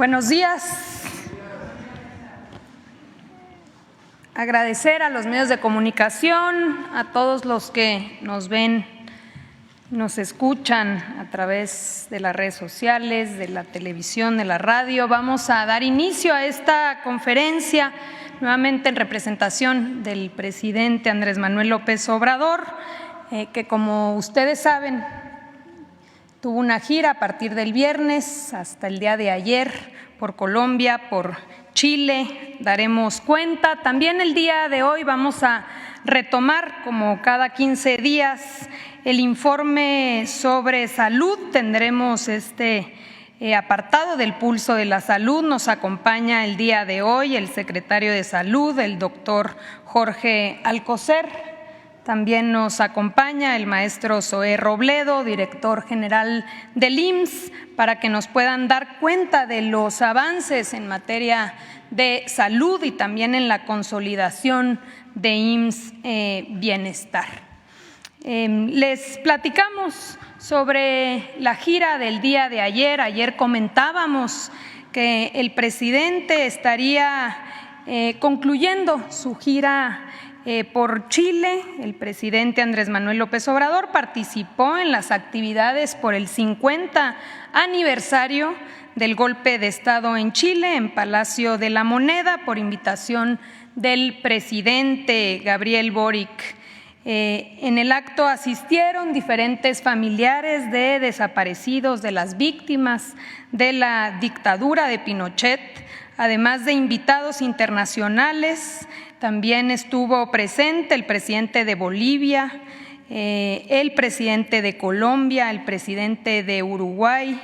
Buenos días. Agradecer a los medios de comunicación, a todos los que nos ven, nos escuchan a través de las redes sociales, de la televisión, de la radio. Vamos a dar inicio a esta conferencia, nuevamente en representación del presidente Andrés Manuel López Obrador, que como ustedes saben, tuvo una gira a partir del viernes hasta el día de ayer por Colombia, por Chile. Daremos cuenta. También el día de hoy vamos a retomar, como cada 15 días, el informe sobre salud. Tendremos este apartado del pulso de la salud. Nos acompaña el día de hoy el secretario de Salud, el doctor Jorge Alcocer. También nos acompaña el maestro Zoé Robledo, director general del IMSS, para que nos puedan dar cuenta de los avances en materia de salud y también en la consolidación de IMSS Bienestar. Les platicamos sobre la gira del día de ayer. Ayer comentábamos que el presidente estaría concluyendo su gira por Chile. El presidente Andrés Manuel López Obrador participó en las actividades por el 50 aniversario del golpe de Estado en Chile, en Palacio de la Moneda, por invitación del presidente Gabriel Boric. En el acto asistieron diferentes familiares de desaparecidos, de las víctimas de la dictadura de Pinochet, además de invitados internacionales. También estuvo presente el presidente de Bolivia, el presidente de Colombia, el presidente de Uruguay.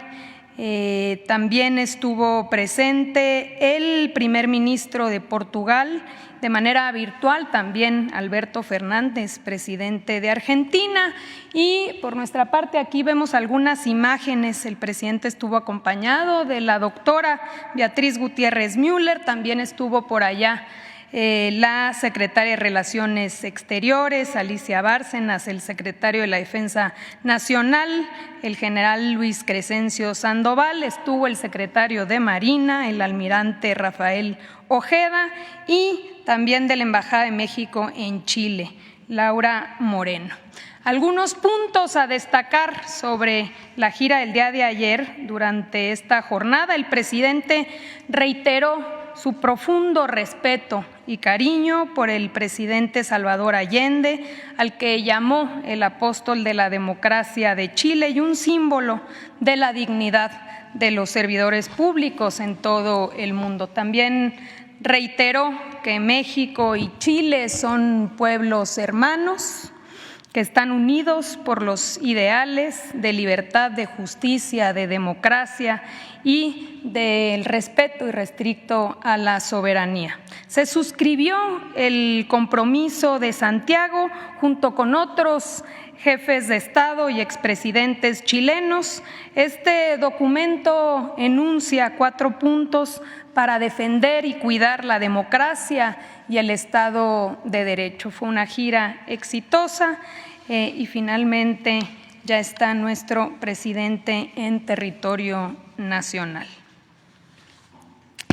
También estuvo presente el primer ministro de Portugal, de manera virtual también Alberto Fernández, presidente de Argentina. Y por nuestra parte aquí vemos algunas imágenes. El presidente estuvo acompañado de la doctora Beatriz Gutiérrez Müller. También estuvo por allá la secretaria de Relaciones Exteriores, Alicia Bárcenas, el secretario de la Defensa Nacional, el general Luis Crescencio Sandoval, estuvo el secretario de Marina, el almirante Rafael Ojeda, y también de la Embajada de México en Chile, Laura Moreno. Algunos puntos a destacar sobre la gira del día de ayer. Durante esta jornada, el presidente reiteró su profundo respeto y cariño por el presidente Salvador Allende, al que llamó el apóstol de la democracia de Chile y un símbolo de la dignidad de los servidores públicos en todo el mundo. También reiteró que México y Chile son pueblos hermanos, que están unidos por los ideales de libertad, de justicia, de democracia y del respeto irrestricto a la soberanía. Se suscribió el compromiso de Santiago junto con otros jefes de Estado y expresidentes chilenos. Este documento enuncia 4 puntos para defender y cuidar la democracia y el Estado de Derecho. Fue una gira exitosa y finalmente ya está nuestro presidente en territorio nacional.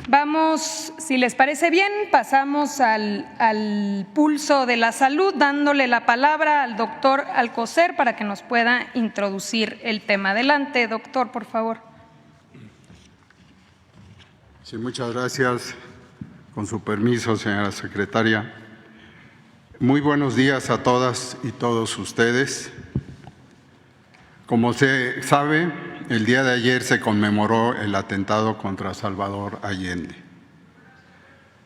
Vamos, si les parece bien, pasamos al pulso de la salud, dándole la palabra al doctor Alcocer para que nos pueda introducir el tema. Adelante, doctor, por favor. Sí, muchas gracias. Con su permiso, señora secretaria. Muy buenos días a todas y todos ustedes. Como se sabe, el día de ayer se conmemoró el atentado contra Salvador Allende.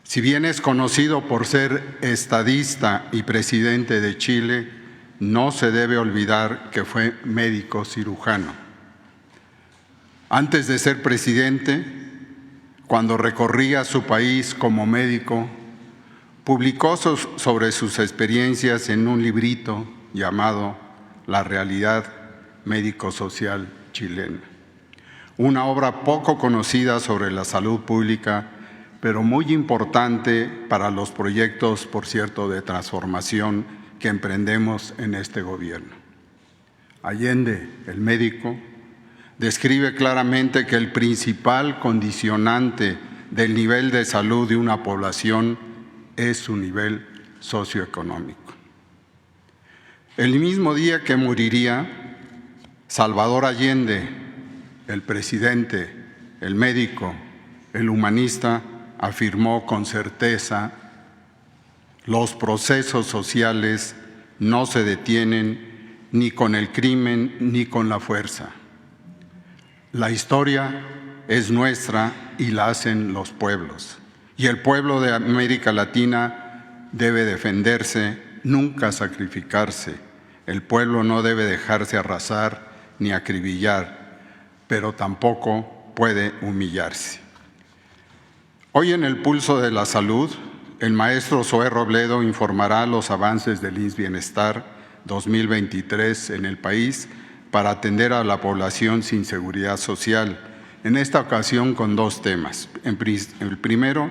Si bien es conocido por ser estadista y presidente de Chile, no se debe olvidar que fue médico cirujano. Antes de ser presidente, cuando recorría su país como médico, publicó sobre sus experiencias en un librito llamado La realidad médico-social chilena, una obra poco conocida sobre la salud pública, pero muy importante para los proyectos, por cierto, de transformación que emprendemos en este gobierno. Allende, el médico, describe claramente que el principal condicionante del nivel de salud de una población es su nivel socioeconómico. El mismo día que moriría, Salvador Allende, el presidente, el médico, el humanista, afirmó con certeza: los procesos sociales no se detienen ni con el crimen ni con la fuerza. La historia es nuestra y la hacen los pueblos. Y el pueblo de América Latina debe defenderse, nunca sacrificarse. El pueblo no debe dejarse arrasar ni acribillar, pero tampoco puede humillarse. Hoy en el Pulso de la Salud, el maestro Zoé Robledo informará los avances del IMSS Bienestar 2023 en el país para atender a la población sin seguridad social. En esta ocasión con dos temas. El primero,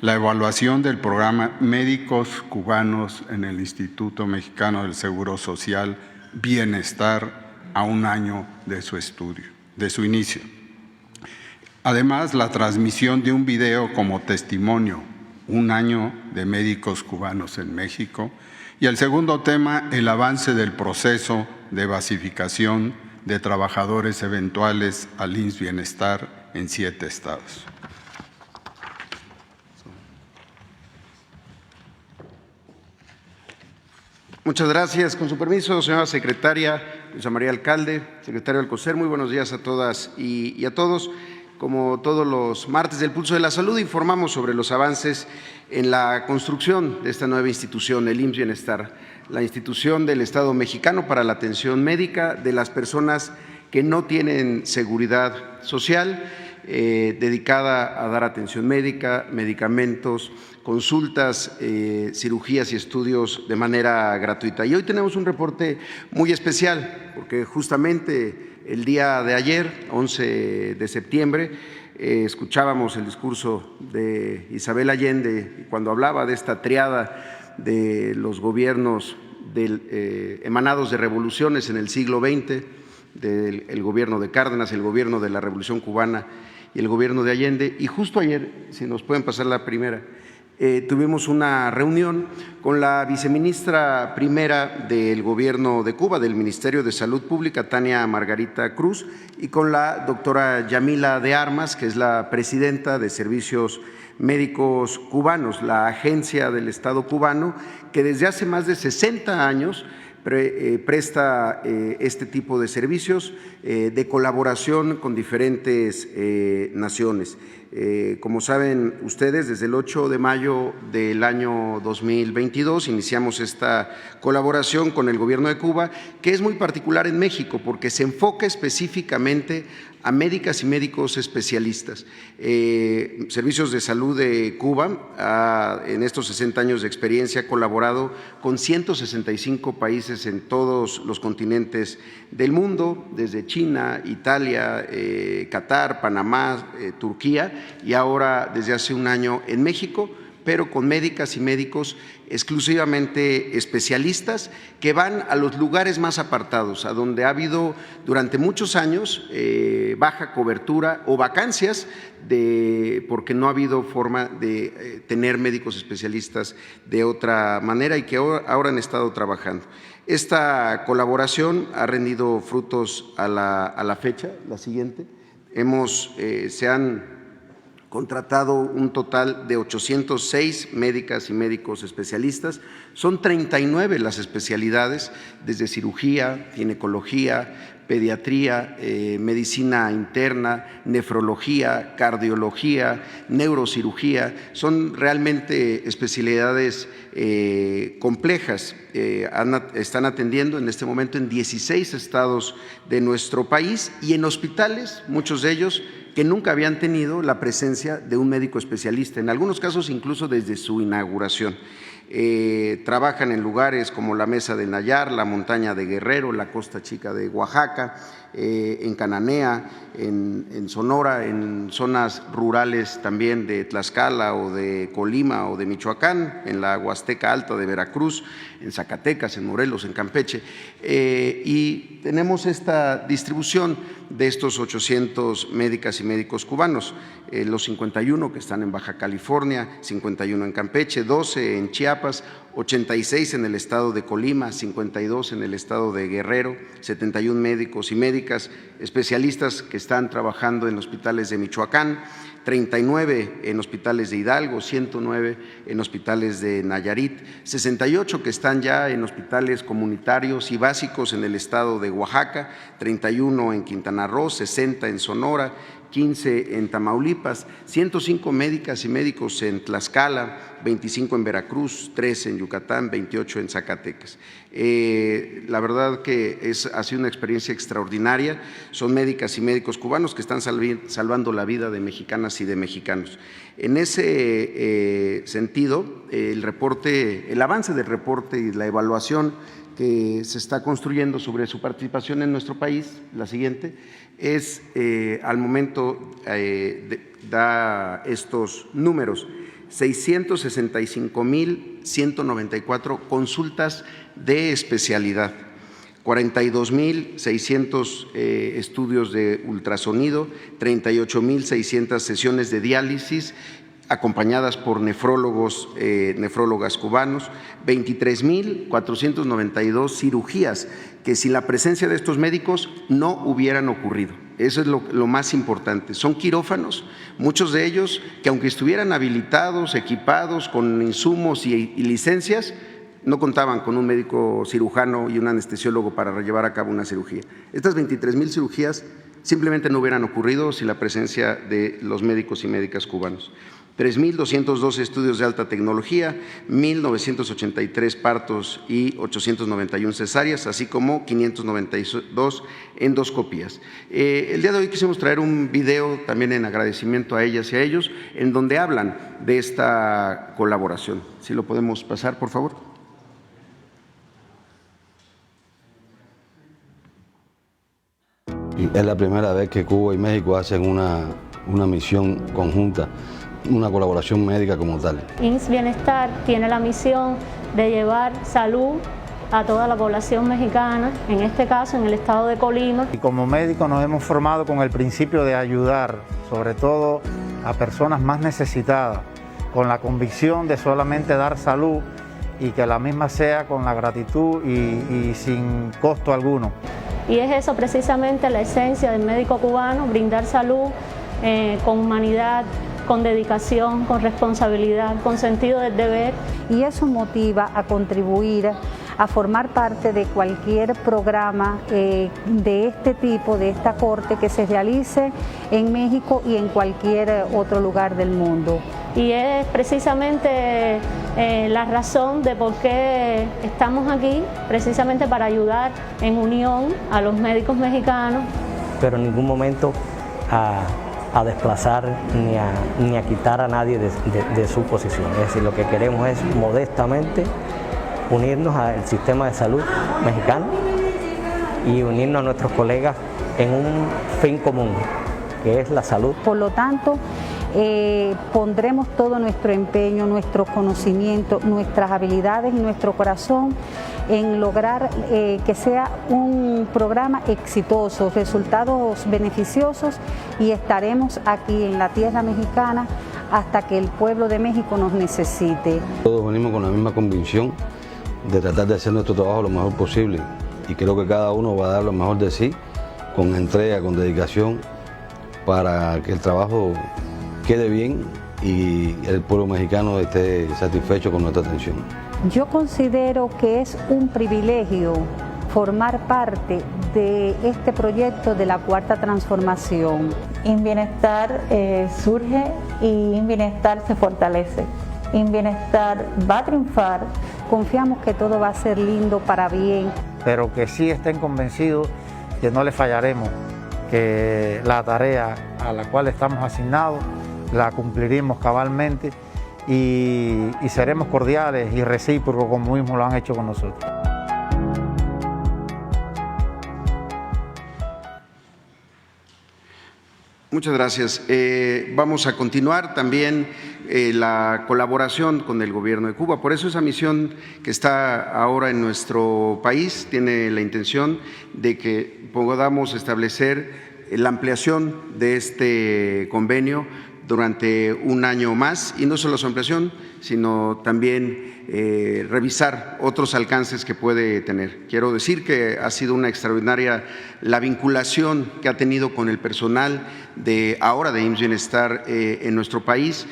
la evaluación del programa Médicos Cubanos en el Instituto Mexicano del Seguro Social, Bienestar, a un año de su inicio. Además, la transmisión de un video como testimonio, un año de médicos cubanos en México. Y el segundo tema, el avance del proceso de basificación de trabajadores eventuales al IMSS Bienestar en 7 estados. Muchas gracias. Con su permiso, señora secretaria, Luisa María Alcalde, secretario Alcocer, muy buenos días a todas y a todos. Como todos los martes del Pulso de la Salud, informamos sobre los avances en la construcción de esta nueva institución, el IMSS Bienestar, la institución del Estado mexicano para la atención médica de las personas que no tienen seguridad social, dedicada a dar atención médica, medicamentos, consultas, cirugías y estudios de manera gratuita. Y hoy tenemos un reporte muy especial, porque justamente el día de ayer, 11 de septiembre, escuchábamos el discurso de Isabel Allende cuando hablaba de esta triada de los gobiernos emanados de revoluciones en el siglo XX, del gobierno de Cárdenas, el gobierno de la Revolución Cubana y el gobierno de Allende. Y justo ayer, si nos pueden pasar la primera, tuvimos una reunión con la viceministra primera del Gobierno de Cuba, del Ministerio de Salud Pública, Tania Margarita Cruz, y con la doctora Yamila de Armas, que es la presidenta de Servicios Médicos Cubanos, la agencia del Estado cubano que desde hace más de 60 años presta este tipo de servicios de colaboración con diferentes naciones. Como saben ustedes, desde el 8 de mayo del año 2022 iniciamos esta colaboración con el Gobierno de Cuba, que es muy particular en México porque se enfoca específicamente a médicas y médicos especialistas. Servicios de Salud de Cuba, en estos 60 años de experiencia, ha colaborado con 165 países en todos los continentes del mundo, desde China, Italia, Qatar, Panamá, Turquía, y ahora desde hace un año en México, pero con médicas y médicos exclusivamente especialistas que van a los lugares más apartados, a donde ha habido durante muchos años baja cobertura o vacancias porque no ha habido forma de tener médicos especialistas de otra manera y que ahora han estado trabajando. Esta colaboración ha rendido frutos a la fecha, la siguiente. Se han contratado un total de 806 médicas y médicos especialistas. Son 39 las especialidades, desde cirugía, ginecología, pediatría, medicina interna, nefrología, cardiología, neurocirugía. Son realmente especialidades complejas. Están atendiendo en este momento en 16 estados de nuestro país y en hospitales, muchos de ellos que nunca habían tenido la presencia de un médico especialista, en algunos casos incluso desde su inauguración. Trabajan en lugares como la Mesa del Nayar, la Montaña de Guerrero, la Costa Chica de Oaxaca, en Cananea, en Sonora, en zonas rurales también de Tlaxcala o de Colima o de Michoacán, en la Huasteca Alta de Veracruz, en Zacatecas, en Morelos, en Campeche. Y tenemos esta distribución de estos 800 médicas y médicos cubanos, los 51 que están en Baja California, 51 en Campeche, 12 en Chiapas, 86 en el estado de Colima, 52 en el estado de Guerrero, 71 médicos y médicas especialistas que están trabajando en hospitales de Michoacán, 39 en hospitales de Hidalgo, 109 en hospitales de Nayarit, 68 que están ya en hospitales comunitarios y básicos en el estado de Oaxaca, 31 en Quintana Roo, 60 en Sonora, 15 en Tamaulipas, 105 médicas y médicos en Tlaxcala, 25 en Veracruz, 13 en Yucatán, 28 en Zacatecas. La verdad que ha sido una experiencia extraordinaria. Son médicas y médicos cubanos que están salvando la vida de mexicanas y de mexicanos. En ese sentido, el avance del reporte y la evaluación que se está construyendo sobre su participación en nuestro país, la siguiente, es al momento da estos números: 665,194 consultas de especialidad, 42,600 estudios de ultrasonido, 38,600 sesiones de diálisis acompañadas por nefrólogas cubanos, 23,492 cirugías que sin la presencia de estos médicos no hubieran ocurrido. Eso es lo más importante. Son quirófanos, muchos de ellos que aunque estuvieran habilitados, equipados con insumos y licencias, no contaban con un médico cirujano y un anestesiólogo para llevar a cabo una cirugía. Estas 23,000 cirugías simplemente no hubieran ocurrido sin la presencia de los médicos y médicas cubanos. 3,212 estudios de alta tecnología, 1,983 partos y 891 cesáreas, así como 592 endoscopías. El día de hoy quisimos traer un video también en agradecimiento a ellas y a ellos, en donde hablan de esta colaboración. ¿Sí lo podemos pasar, por favor? Es la primera vez que Cuba y México hacen una misión conjunta, una colaboración médica como tal. INS Bienestar tiene la misión de llevar salud a toda la población mexicana, en este caso en el estado de Colima. Y como médicos nos hemos formado con el principio de ayudar, sobre todo a personas más necesitadas, con la convicción de solamente dar salud y que la misma sea con la gratitud y sin costo alguno. Y es eso precisamente la esencia del médico cubano: brindar salud con humanidad, con dedicación, con responsabilidad, con sentido del deber. Y eso motiva a contribuir a formar parte de cualquier programa de este tipo, de esta corte, que se realice en México y en cualquier otro lugar del mundo. Y es precisamente la razón de por qué estamos aquí, precisamente para ayudar en unión a los médicos mexicanos. Pero en ningún momento a desplazar ni a quitar a nadie de su posición. Es decir, lo que queremos es modestamente unirnos al sistema de salud mexicano y unirnos a nuestros colegas en un fin común, que es la salud. Por lo tanto, pondremos todo nuestro empeño, nuestro conocimiento, nuestras habilidades y nuestro corazón en lograr que sea un programa exitoso, resultados beneficiosos, y estaremos aquí en la tierra mexicana hasta que el pueblo de México nos necesite. Todos venimos con la misma convicción de tratar de hacer nuestro trabajo lo mejor posible, y creo que cada uno va a dar lo mejor de sí, con entrega, con dedicación, para que el trabajo quede bien y el pueblo mexicano esté satisfecho con nuestra atención. Yo considero que es un privilegio formar parte de este proyecto de la Cuarta Transformación. InBienestar surge y InBienestar se fortalece. InBienestar va a triunfar. Confiamos que todo va a ser lindo para bien. Pero que sí estén convencidos que no les fallaremos, que la tarea a la cual estamos asignados la cumpliremos cabalmente y seremos cordiales y recíprocos como mismo lo han hecho con nosotros. Muchas gracias. Vamos a continuar también la colaboración con el gobierno de Cuba. Por eso esa misión que está ahora en nuestro país tiene la intención de que podamos establecer la ampliación de este convenio durante un año más, y no solo su ampliación, sino también revisar otros alcances que puede tener. Quiero decir que ha sido una extraordinaria la vinculación que ha tenido con el personal de ahora de IMSS Bienestar en nuestro país.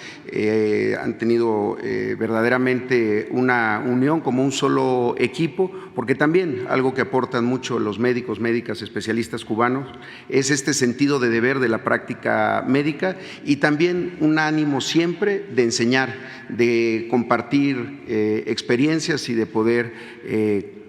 Han tenido verdaderamente una unión como un solo equipo, porque también algo que aportan mucho los médicos, médicas, especialistas cubanos es este sentido de deber de la práctica médica y también un ánimo siempre de enseñar, de compartir experiencias y de poder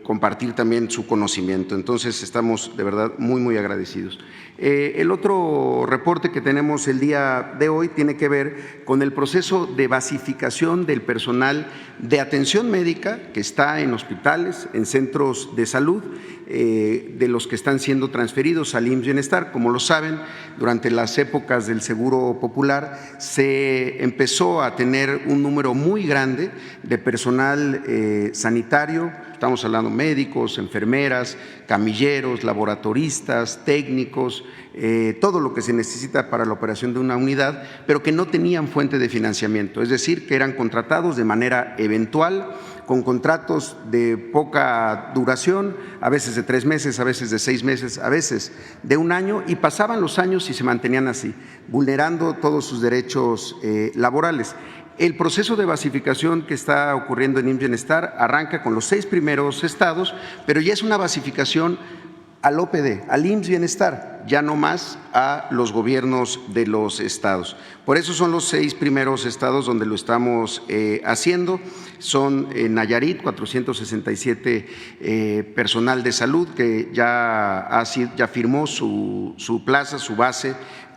compartir también su conocimiento. Entonces, estamos de verdad muy agradecidos. El otro reporte que tenemos el día de hoy tiene que ver con el proceso de basificación del personal de atención médica que está en hospitales, en centros de salud, de los que están siendo transferidos al IMSS Bienestar. Como lo saben, durante las épocas del Seguro Popular se empezó a tener un número muy grande de personal sanitario. Estamos hablando de médicos, enfermeras, camilleros, laboratoristas, técnicos, todo lo que se necesita para la operación de una unidad, pero que no tenían fuente de financiamiento, es decir, que eran contratados de manera eventual, con contratos de poca duración, a veces de 3 meses, a veces de 6 meses, a veces de 1 año, y pasaban los años y se mantenían así, vulnerando todos sus derechos laborales. El proceso de basificación que está ocurriendo en IMSS Bienestar arranca con los 6 primeros estados, pero ya es una basificación al OPD, al IMSS Bienestar, ya no más a los gobiernos de los estados. Por eso son los 6 primeros estados donde lo estamos haciendo. Son Nayarit, 467 personal de salud que ya firmó su plaza, su base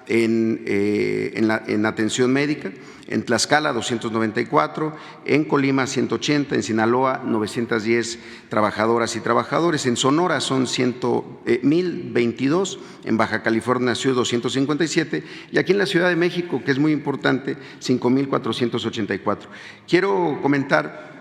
en atención médica. En Tlaxcala 294, en Colima 180, en Sinaloa 910 trabajadoras y trabajadores, en Sonora son 1,022, en Baja California Sur 257 y aquí en la Ciudad de México, que es muy importante, 5,484. Quiero comentar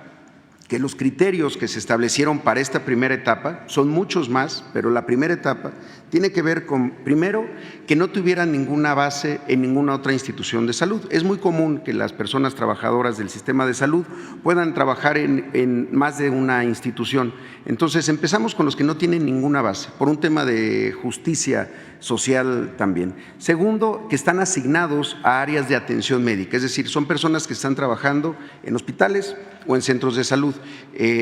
que los criterios que se establecieron para esta primera etapa son muchos más, pero la primera etapa tiene que ver con, primero, que no tuvieran ninguna base en ninguna otra institución de salud. Es muy común que las personas trabajadoras del sistema de salud puedan trabajar en más de una institución. Entonces, empezamos con los que no tienen ninguna base, por un tema de justicia social también. Segundo, que están asignados a áreas de atención médica, es decir, son personas que están trabajando en hospitales o en centros de salud.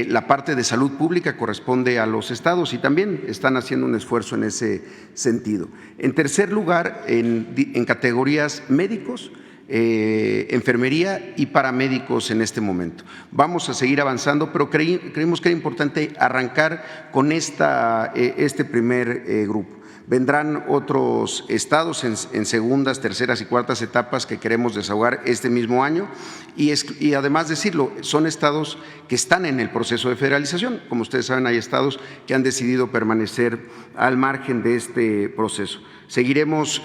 La parte de salud pública corresponde a los estados y también están haciendo un esfuerzo en ese sentido. En tercer lugar, en categorías médicos, enfermería y paramédicos en este momento. Vamos a seguir avanzando, pero creímos que era importante arrancar con este primer grupo. Vendrán otros estados en segundas, terceras y cuartas etapas que queremos desahogar este mismo año y además decirlo, son estados que están en el proceso de federalización. Como ustedes saben, hay estados que han decidido permanecer al margen de este proceso. Seguiremos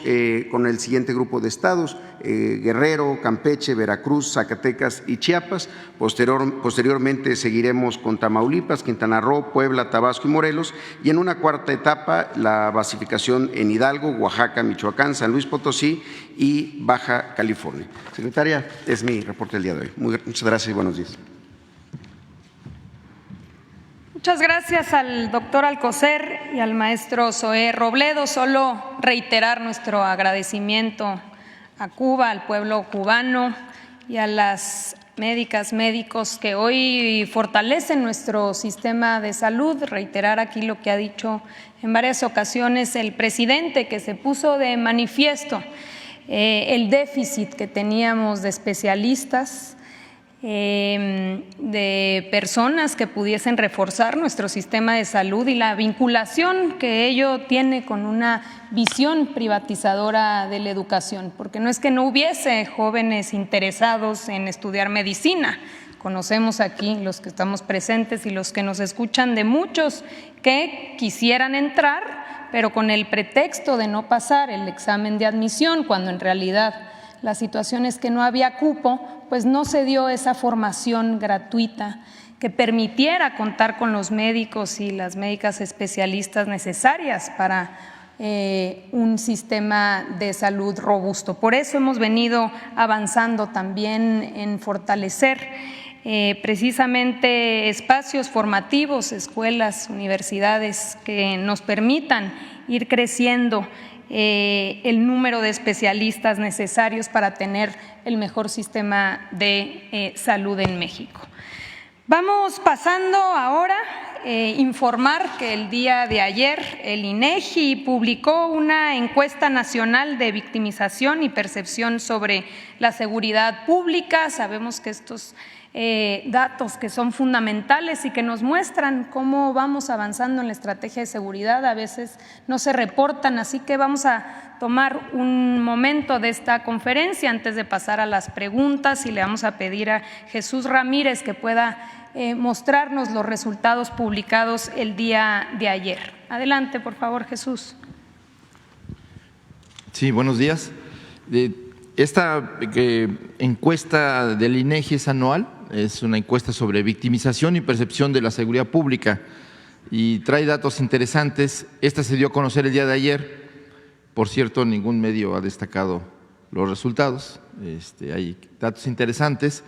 con el siguiente grupo de estados, Guerrero, Campeche, Veracruz, Zacatecas y Chiapas. Posteriormente seguiremos con Tamaulipas, Quintana Roo, Puebla, Tabasco y Morelos. Y en una cuarta etapa, la basificación en Hidalgo, Oaxaca, Michoacán, San Luis Potosí y Baja California. Secretaria, es mi reporte del día de hoy. Muchas gracias y buenos días. Muchas gracias al doctor Alcocer y al maestro Zoé Robledo. Solo reiterar nuestro agradecimiento a Cuba, al pueblo cubano y a las médicas, médicos que hoy fortalecen nuestro sistema de salud. Reiterar aquí lo que ha dicho en varias ocasiones el presidente, que se puso de manifiesto el déficit que teníamos de especialistas, de personas que pudiesen reforzar nuestro sistema de salud y la vinculación que ello tiene con una visión privatizadora de la educación, porque no es que no hubiese jóvenes interesados en estudiar medicina. Conocemos aquí, los que estamos presentes y los que nos escuchan, de muchos que quisieran entrar, pero con el pretexto de no pasar el examen de admisión, cuando en realidad la situación es que no había cupo, pues no se dio esa formación gratuita que permitiera contar con los médicos y las médicas especialistas necesarias para un sistema de salud robusto. Por eso hemos venido avanzando también en fortalecer precisamente espacios formativos, escuelas, universidades que nos permitan ir creciendo el número de especialistas necesarios para tener el mejor sistema de salud en México. Vamos pasando ahora a informar que el día de ayer el INEGI publicó una encuesta nacional de victimización y percepción sobre la seguridad pública. Sabemos que estos datos que son fundamentales y que nos muestran cómo vamos avanzando en la estrategia de seguridad a veces no se reportan, así que vamos a tomar un momento de esta conferencia antes de pasar a las preguntas y le vamos a pedir a Jesús Ramírez que pueda mostrarnos los resultados publicados el día de ayer. Adelante, por favor, Jesús. Sí, buenos días. Esta encuesta del INEGI es anual. Es una encuesta sobre victimización y percepción de la seguridad pública y trae datos interesantes. Esta se dio a conocer el día de ayer. Por cierto, ningún medio ha destacado los resultados. Hay datos interesantes.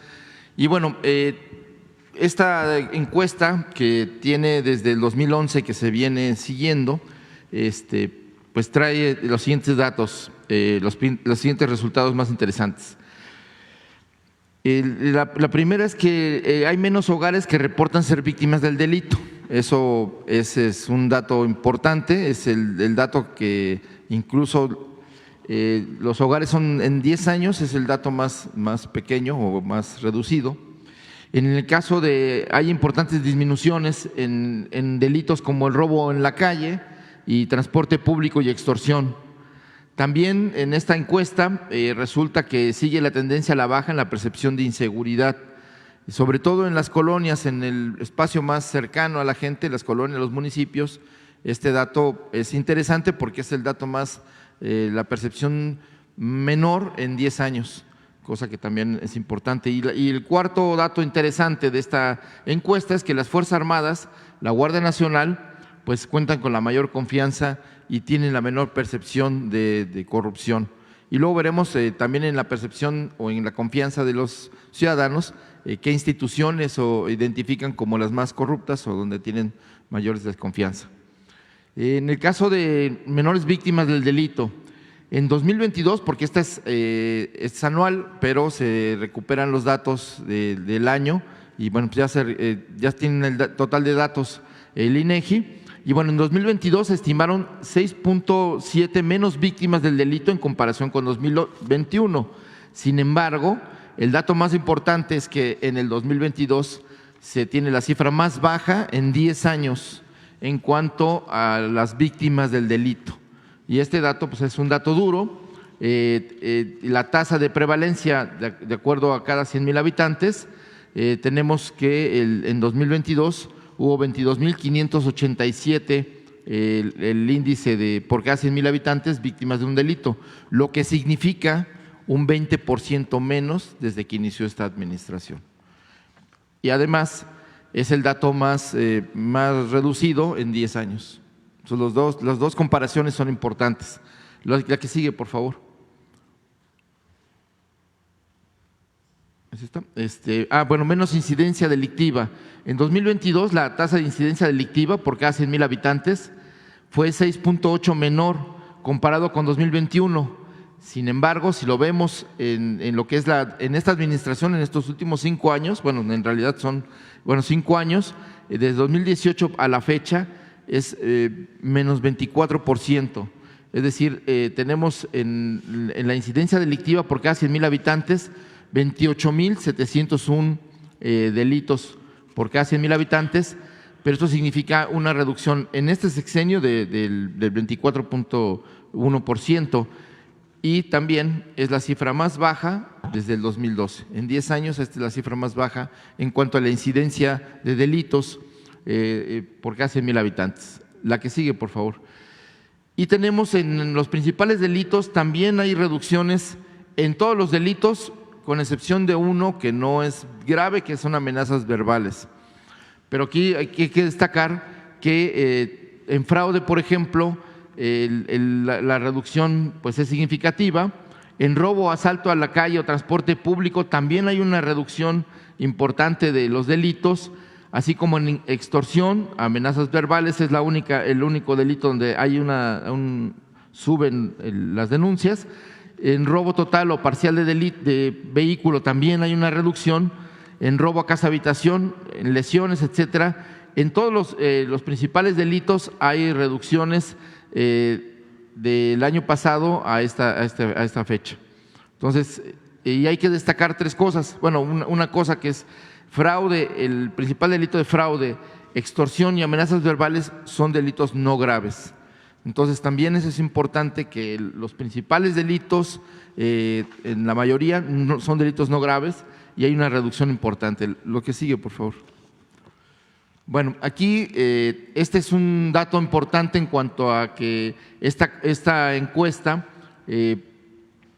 Y bueno, esta encuesta que tiene desde el 2011 que se viene siguiendo, pues trae los siguientes datos, los siguientes resultados más interesantes. La primera es que hay menos hogares que reportan ser víctimas del delito. Ese es un dato importante, es el dato que incluso los hogares son en 10 años, es el dato más pequeño o más reducido. En el caso hay importantes disminuciones en delitos como el robo en la calle y transporte público y extorsión. También en esta encuesta resulta que sigue la tendencia a la baja en la percepción de inseguridad, sobre todo en las colonias, en el espacio más cercano a la gente, las colonias, los municipios. Este dato es interesante porque es el dato más, la percepción menor en 10 años, cosa que también es importante. Y el cuarto dato interesante de esta encuesta es que las Fuerzas Armadas, la Guardia Nacional, pues cuentan con la mayor confianza y tienen la menor percepción de corrupción. Y luego veremos también en la percepción o en la confianza de los ciudadanos qué instituciones identifican como las más corruptas o donde tienen mayores desconfianza. En el caso de menores víctimas del delito, en 2022, porque esta es anual, pero se recuperan los datos del año y bueno, pues ya tienen el total de datos el INEGI. Y bueno, en 2022 se estimaron 6.7 menos víctimas del delito en comparación con 2021. Sin embargo, el dato más importante es que en el 2022 se tiene la cifra más baja en 10 años en cuanto a las víctimas del delito. Y este dato pues es un dato duro. La tasa de prevalencia de acuerdo a cada 100,000 habitantes, tenemos que en 2022 hubo 22,587 el índice por cada 100,000 habitantes víctimas de un delito, lo que significa un 20% menos desde que inició esta administración. Y además es el dato más reducido en 10 años. Entonces, las dos comparaciones son importantes. La que sigue, por favor. ¿Es esta? Bueno, menos incidencia delictiva. En 2022 la tasa de incidencia delictiva por cada 100,000 habitantes fue 6.8 menor comparado con 2021. Sin embargo, si lo vemos en lo que es en esta administración en estos últimos 5 años, bueno, en realidad son 5 años, desde 2018 a la fecha es menos 24%. Es decir, tenemos en la incidencia delictiva por cada 100,000 habitantes 28,701 delitos por cada 100,000 habitantes, pero esto significa una reducción en este sexenio del 24.1%, y también es la cifra más baja desde el 2012. En 10 años esta es la cifra más baja en cuanto a la incidencia de delitos por cada 100,000 habitantes. La que sigue, por favor. Y tenemos en los principales delitos, también hay reducciones en todos los delitos, con excepción de uno que no es grave, que son amenazas verbales. Pero aquí hay que destacar que en fraude, por ejemplo, la reducción pues es significativa. En robo, asalto a la calle o transporte público también hay una reducción importante de los delitos, así como en extorsión, amenazas verbales es el único delito donde hay suben las denuncias. En robo total o parcial de vehículo también hay una reducción. En robo a casa habitación, en lesiones, etcétera. En todos los principales delitos hay reducciones del año pasado a esta fecha. Entonces, y hay que destacar tres cosas. Bueno, una cosa que es fraude, el principal delito de fraude, extorsión y amenazas verbales son delitos no graves. Entonces, también eso es importante, que los principales delitos, en la mayoría, son delitos no graves y hay una reducción importante. Lo que sigue, por favor. Bueno, aquí este es un dato importante en cuanto a que esta encuesta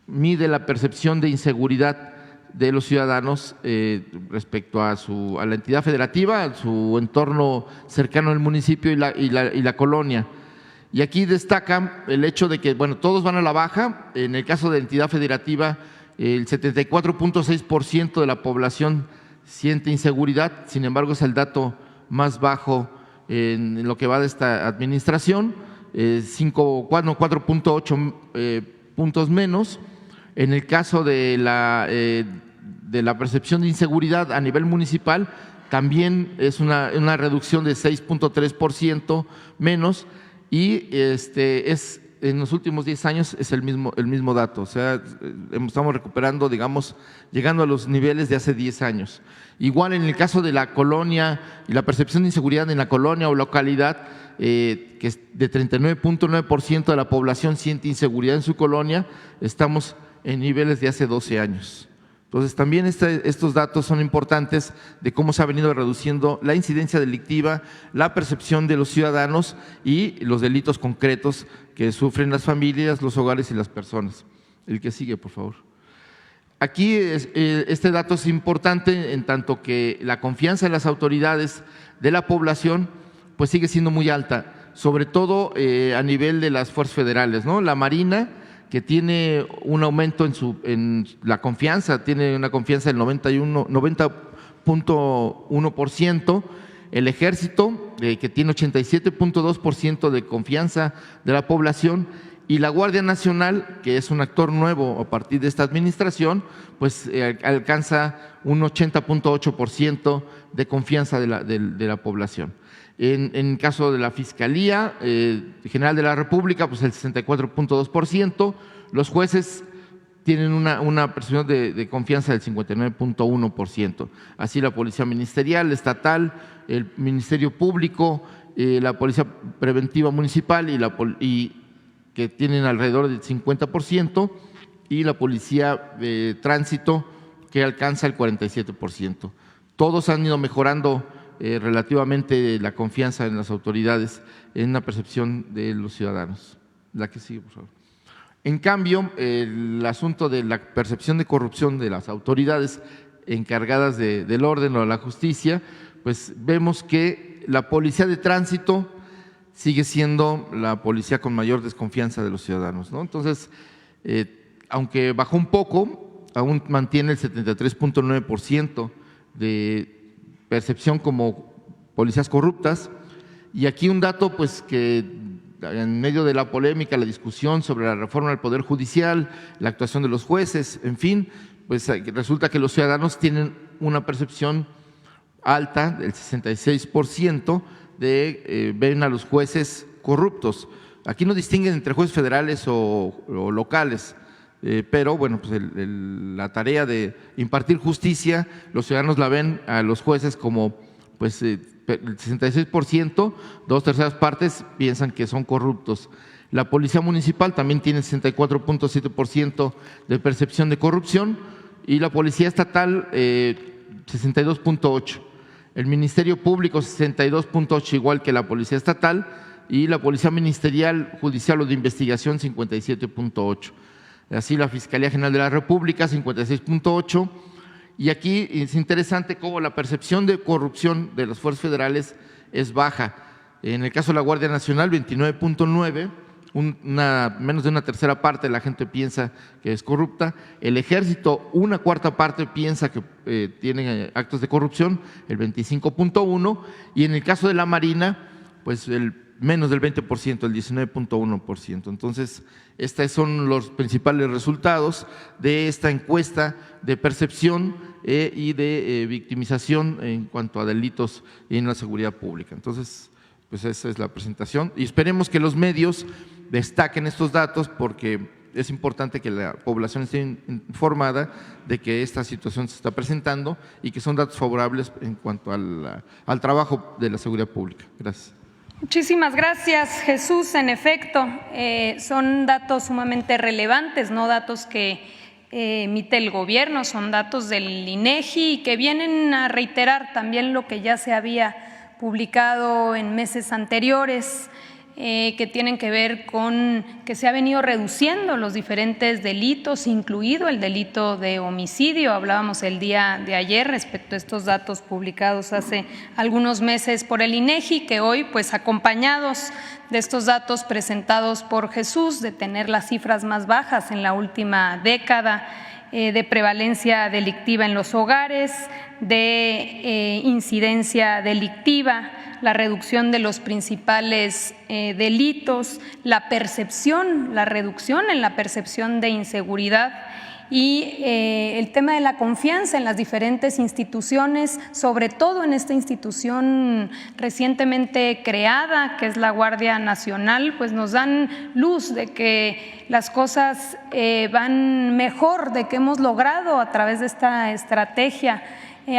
mide la percepción de inseguridad de los ciudadanos respecto a la entidad federativa, a su entorno cercano al municipio y la colonia. Y aquí destaca el hecho de que, bueno, todos van a la baja. En el caso de entidad federativa, el 74.6% de la población siente inseguridad, sin embargo es el dato más bajo en lo que va de esta administración, 4.8 puntos menos. En el caso de la percepción de inseguridad a nivel municipal, también es una reducción de 6.3% menos, y en los últimos 10 años es el mismo dato. O sea, estamos recuperando, digamos, llegando a los niveles de hace 10 años. Igual en el caso de la colonia y la percepción de inseguridad en la colonia o localidad, que es de 39.9% de la población siente inseguridad en su colonia, estamos en niveles de hace 12 años. Entonces, también estos datos son importantes de cómo se ha venido reduciendo la incidencia delictiva, la percepción de los ciudadanos y los delitos concretos que sufren las familias, los hogares y las personas. El que sigue, por favor. Aquí este dato es importante en tanto que la confianza en las autoridades de la población pues sigue siendo muy alta, sobre todo a nivel de las fuerzas federales, ¿no? La Marina, que tiene un aumento en la confianza, tiene una confianza del 90.1%, el Ejército, que tiene 87.2% de confianza de la población, y la Guardia Nacional, que es un actor nuevo a partir de esta administración, pues alcanza un 80.8% de confianza de la población. En caso de la Fiscalía General de la República, pues el 64.2%. Los jueces tienen una percepción de confianza del 59.1%. Así la Policía Ministerial, Estatal, el Ministerio Público, la Policía Preventiva Municipal y que tienen alrededor del 50%, y la Policía de Tránsito, que alcanza el 47%. Todos han ido mejorando relativamente la confianza en las autoridades en la percepción de los ciudadanos. La que sigue, por favor. En cambio, el asunto de la percepción de corrupción de las autoridades encargadas del orden o de la justicia, pues vemos que la Policía de Tránsito sigue siendo la policía con mayor desconfianza de los ciudadanos, ¿no? Entonces, aunque bajó un poco, aún mantiene el 73.9% de percepción como policías corruptas. Y aquí un dato pues que en medio de la polémica, la discusión sobre la reforma del Poder Judicial, la actuación de los jueces, en fin, pues resulta que los ciudadanos tienen una percepción alta, del 66%, ven a los jueces corruptos. Aquí no distinguen entre jueces federales o locales. pero bueno, pues la tarea de impartir justicia, los ciudadanos la ven a los jueces como pues el 66%, 2/3 partes piensan que son corruptos. La Policía Municipal también tiene 64.7% de percepción de corrupción y la Policía Estatal 62.8%. El Ministerio Público 62.8%, igual que la Policía Estatal, y la Policía Ministerial, Judicial o de Investigación 57.8%. Así la Fiscalía General de la República 56.8%. Y aquí es interesante cómo la percepción de corrupción de las fuerzas federales es baja. En el caso de la Guardia Nacional, 29.9%, menos de una tercera parte de la gente piensa que es corrupta. El Ejército, 1/4 parte piensa que tiene actos de corrupción, el 25.1%. Y en el caso de la Marina, pues menos del 20%, el 19.1%. Entonces, estos son los principales resultados de esta encuesta de percepción y de victimización en cuanto a delitos en la seguridad pública. Entonces, pues esa es la presentación y esperemos que los medios destaquen estos datos porque es importante que la población esté informada de que esta situación se está presentando y que son datos favorables en cuanto al trabajo de la seguridad pública. Gracias. Muchísimas gracias, Jesús. En efecto, son datos sumamente relevantes, no datos que emite el gobierno, son datos del INEGI y que vienen a reiterar también lo que ya se había publicado en meses anteriores, que tienen que ver con que se ha venido reduciendo los diferentes delitos, incluido el delito de homicidio. Hablábamos el día de ayer respecto a estos datos publicados hace algunos meses por el INEGI, que hoy, pues acompañados de estos datos presentados por Jesús, de tener las cifras más bajas en la última década, de prevalencia delictiva en los hogares, de incidencia delictiva, la reducción de los principales delitos, la reducción en la percepción de inseguridad y el tema de la confianza en las diferentes instituciones, sobre todo en esta institución recientemente creada, que es la Guardia Nacional, pues nos dan luz de que las cosas van mejor, de que hemos logrado a través de esta estrategia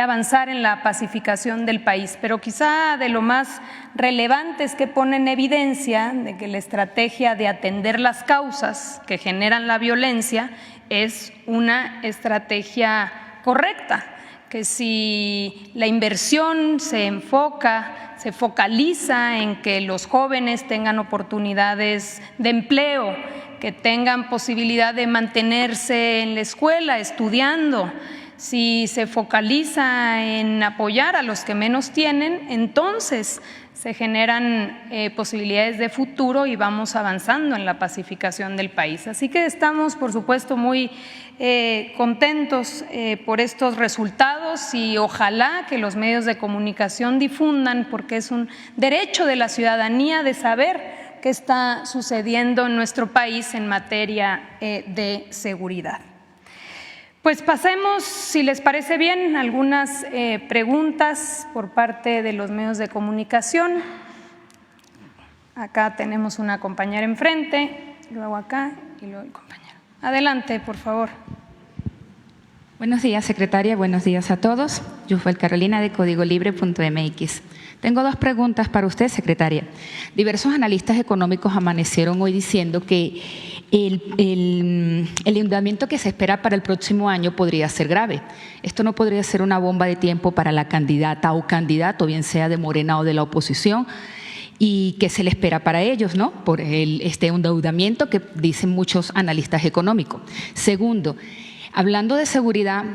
avanzar en la pacificación del país. Pero quizá de lo más relevante es que pone en evidencia de que la estrategia de atender las causas que generan la violencia es una estrategia correcta, que si la inversión se focaliza en que los jóvenes tengan oportunidades de empleo, que tengan posibilidad de mantenerse en la escuela estudiando, si se focaliza en apoyar a los que menos tienen, entonces se generan posibilidades de futuro y vamos avanzando en la pacificación del país. Así que estamos, por supuesto, muy contentos por estos resultados y ojalá que los medios de comunicación difundan, porque es un derecho de la ciudadanía de saber qué está sucediendo en nuestro país en materia de seguridad. Pues pasemos, si les parece bien, algunas preguntas por parte de los medios de comunicación. Acá tenemos una compañera enfrente, luego acá y luego el compañero. Adelante, por favor. Buenos días, secretaria. Buenos días a todos. Yufel Carolina de CódigoLibre.mx. Tengo dos preguntas para usted, secretaria. Diversos analistas económicos amanecieron hoy diciendo que el endeudamiento que se espera para el próximo año podría ser grave. Esto no podría ser una bomba de tiempo para la candidata o candidato, bien sea de Morena o de la oposición, y qué se le espera para ellos, ¿no? Por este endeudamiento que dicen muchos analistas económicos. Segundo, hablando de seguridad,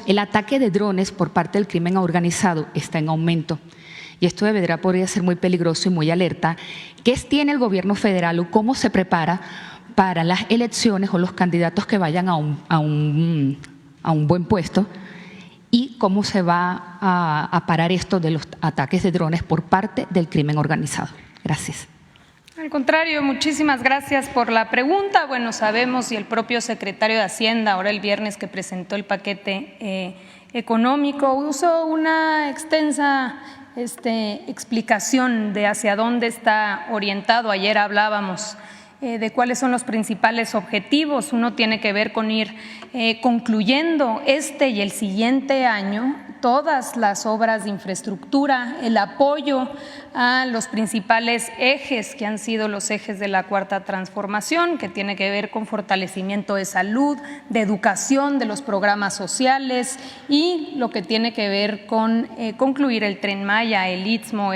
el ataque de drones por parte del crimen organizado está en aumento. Y esto de verdad podría ser muy peligroso y muy alerta. ¿Qué tiene el gobierno federal o cómo se prepara para las elecciones o los candidatos que vayan a un buen puesto? ¿Y cómo se va a parar esto de los ataques de drones por parte del crimen organizado? Gracias. Al contrario, muchísimas gracias por la pregunta. Bueno, sabemos y el propio secretario de Hacienda, ahora el viernes que presentó el paquete económico, usó una extensa explicación de hacia dónde está orientado. Ayer hablábamos de cuáles son los principales objetivos. Uno tiene que ver con ir concluyendo este y el siguiente año todas las obras de infraestructura, el apoyo a los principales ejes que han sido los ejes de la Cuarta Transformación, que tiene que ver con fortalecimiento de salud, de educación, de los programas sociales y lo que tiene que ver con concluir el Tren Maya, el Istmo,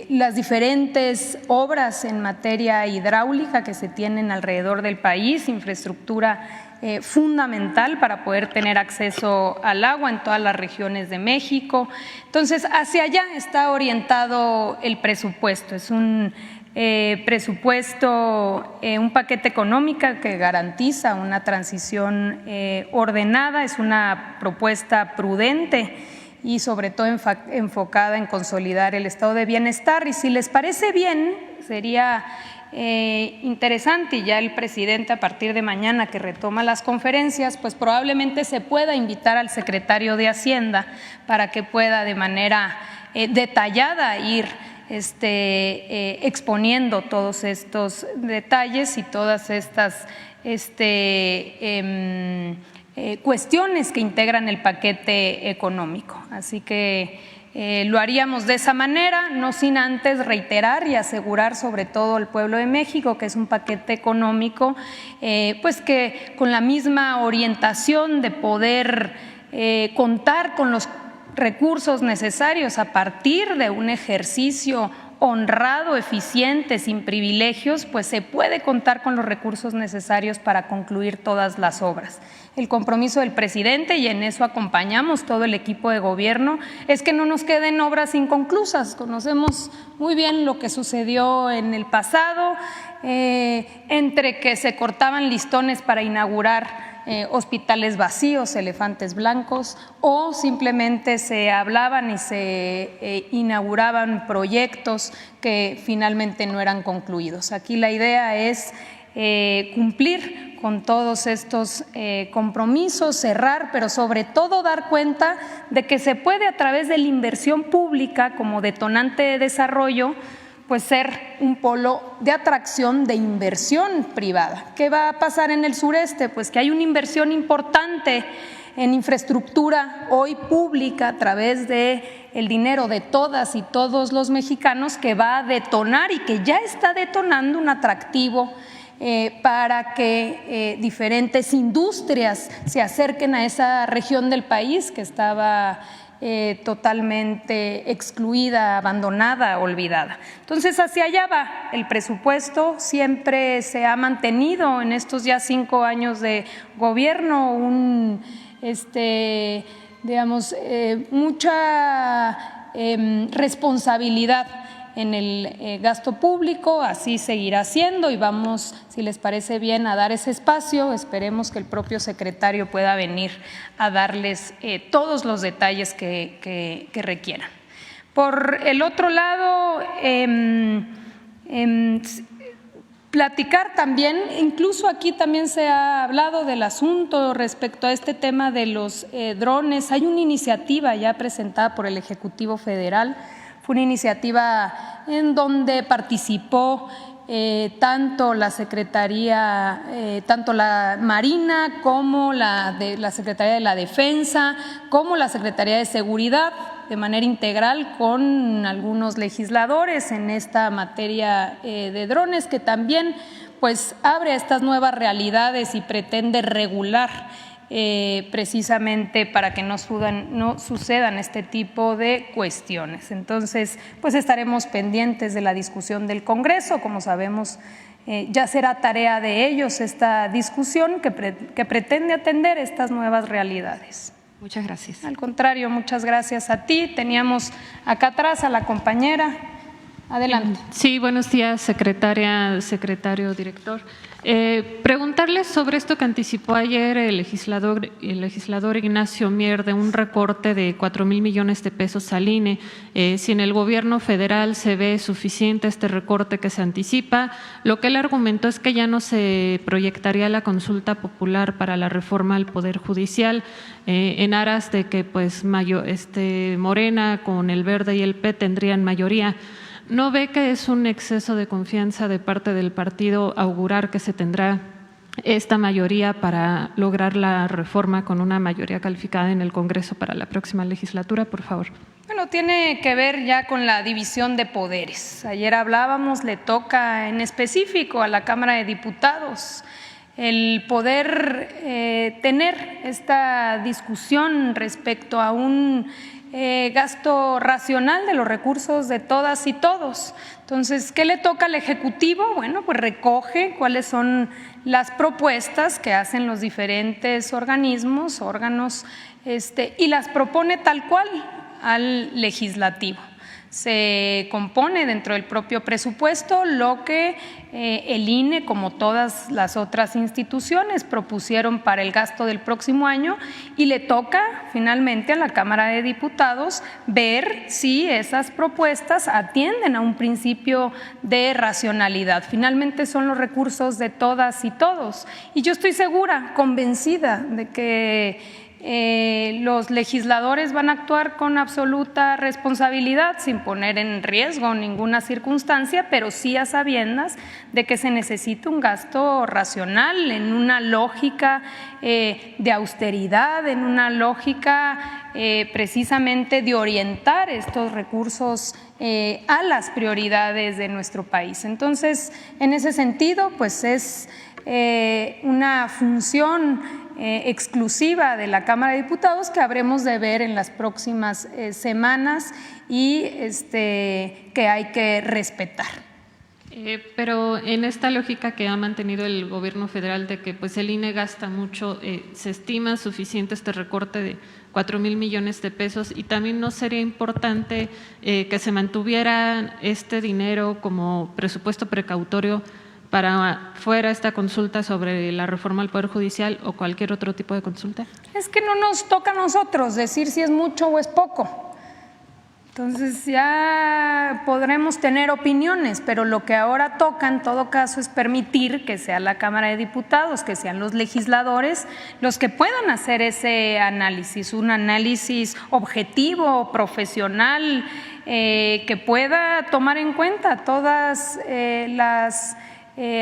las diferentes obras en materia hidráulica que se tienen alrededor del país, infraestructura fundamental para poder tener acceso al agua en todas las regiones de México. Entonces, hacia allá está orientado el presupuesto. Es un presupuesto, un paquete económico que garantiza una transición ordenada, es una propuesta prudente y sobre todo enfocada en consolidar el estado de bienestar. Y si les parece bien, sería interesante, y ya el presidente a partir de mañana que retoma las conferencias, pues probablemente se pueda invitar al secretario de Hacienda para que pueda de manera detallada ir exponiendo todos estos detalles y todas estas cuestiones que integran el paquete económico. Así que lo haríamos de esa manera, no sin antes reiterar y asegurar sobre todo al pueblo de México que es un paquete económico pues que con la misma orientación de poder contar con los recursos necesarios a partir de un ejercicio honrado, eficiente, sin privilegios, pues se puede contar con los recursos necesarios para concluir todas las obras. El compromiso del presidente, y en eso acompañamos todo el equipo de gobierno, es que no nos queden obras inconclusas. Conocemos muy bien lo que sucedió en el pasado, entre que se cortaban listones para inaugurar hospitales vacíos, elefantes blancos, o simplemente se hablaban y se inauguraban proyectos que finalmente no eran concluidos. Aquí la idea es cumplir con todos estos compromisos, cerrar, pero sobre todo dar cuenta de que se puede a través de la inversión pública como detonante de desarrollo pues ser un polo de atracción de inversión privada. ¿Qué va a pasar en el sureste? Pues que hay una inversión importante en infraestructura hoy pública a través de el dinero de todas y todos los mexicanos que va a detonar y que ya está detonando un atractivo para que diferentes industrias se acerquen a esa región del país que estaba totalmente excluida, abandonada, olvidada. Entonces, hacia allá va el presupuesto. Siempre se ha mantenido en estos ya 5 años de gobierno mucha responsabilidad en el gasto público, así seguirá siendo y vamos, si les parece bien, a dar ese espacio. Esperemos que el propio secretario pueda venir a darles todos los detalles que requieran. Por el otro lado, platicar también, incluso aquí también se ha hablado del asunto respecto a este tema de los drones. Hay una iniciativa ya presentada por el Ejecutivo Federal. Fue una iniciativa en donde participó tanto la Secretaría, tanto la Marina como la Secretaría de la Defensa, como la Secretaría de Seguridad, de manera integral con algunos legisladores en esta materia de drones, que también pues abre estas nuevas realidades y pretende regular precisamente para que no sucedan este tipo de cuestiones. Entonces, pues estaremos pendientes de la discusión del Congreso. Como sabemos, ya será tarea de ellos esta discusión que pretende atender estas nuevas realidades. Muchas gracias. Al contrario, muchas gracias a ti. Teníamos acá atrás a la compañera. Adelante. Sí, buenos días, secretaria, secretario, director. Preguntarles sobre esto que anticipó ayer el legislador Ignacio Mier de un recorte de 4,000 millones de pesos al INE. Si en el gobierno federal se ve suficiente este recorte que se anticipa, lo que él argumentó es que ya no se proyectaría la consulta popular para la reforma al Poder Judicial en aras de que pues Morena con el Verde y el P tendrían mayoría. ¿No ve que es un exceso de confianza de parte del partido augurar que se tendrá esta mayoría para lograr la reforma con una mayoría calificada en el Congreso para la próxima legislatura? Por favor. Bueno, tiene que ver ya con la división de poderes. Ayer hablábamos, le toca en específico a la Cámara de Diputados el poder tener esta discusión respecto a un gasto racional de los recursos de todas y todos. Entonces, ¿qué le toca al Ejecutivo? Bueno, pues recoge cuáles son las propuestas que hacen los diferentes órganos, y las propone tal cual al Legislativo. Se compone dentro del propio presupuesto lo que el INE, como todas las otras instituciones, propusieron para el gasto del próximo año, y le toca finalmente a la Cámara de Diputados ver si esas propuestas atienden a un principio de racionalidad. Finalmente son los recursos de todas y todos, y yo estoy segura, convencida de que los legisladores van a actuar con absoluta responsabilidad, sin poner en riesgo ninguna circunstancia, pero sí a sabiendas de que se necesita un gasto racional en una lógica de austeridad, en una lógica precisamente de orientar estos recursos a las prioridades de nuestro país. Entonces, en ese sentido, pues es una función exclusiva de la Cámara de Diputados que habremos de ver en las próximas semanas y que hay que respetar. Pero en esta lógica que ha mantenido el gobierno federal de que pues el INE gasta mucho, ¿se estima suficiente este recorte de 4,000 millones de pesos? Y también no sería importante que se mantuviera este dinero como presupuesto precautorio para fuera esta consulta sobre la reforma al Poder Judicial o cualquier otro tipo de consulta. Es que no nos toca a nosotros decir si es mucho o es poco. Entonces ya podremos tener opiniones, pero lo que ahora toca en todo caso es permitir que sea la Cámara de Diputados, que sean los legisladores los que puedan hacer ese análisis, un análisis objetivo, profesional, que pueda tomar en cuenta todas las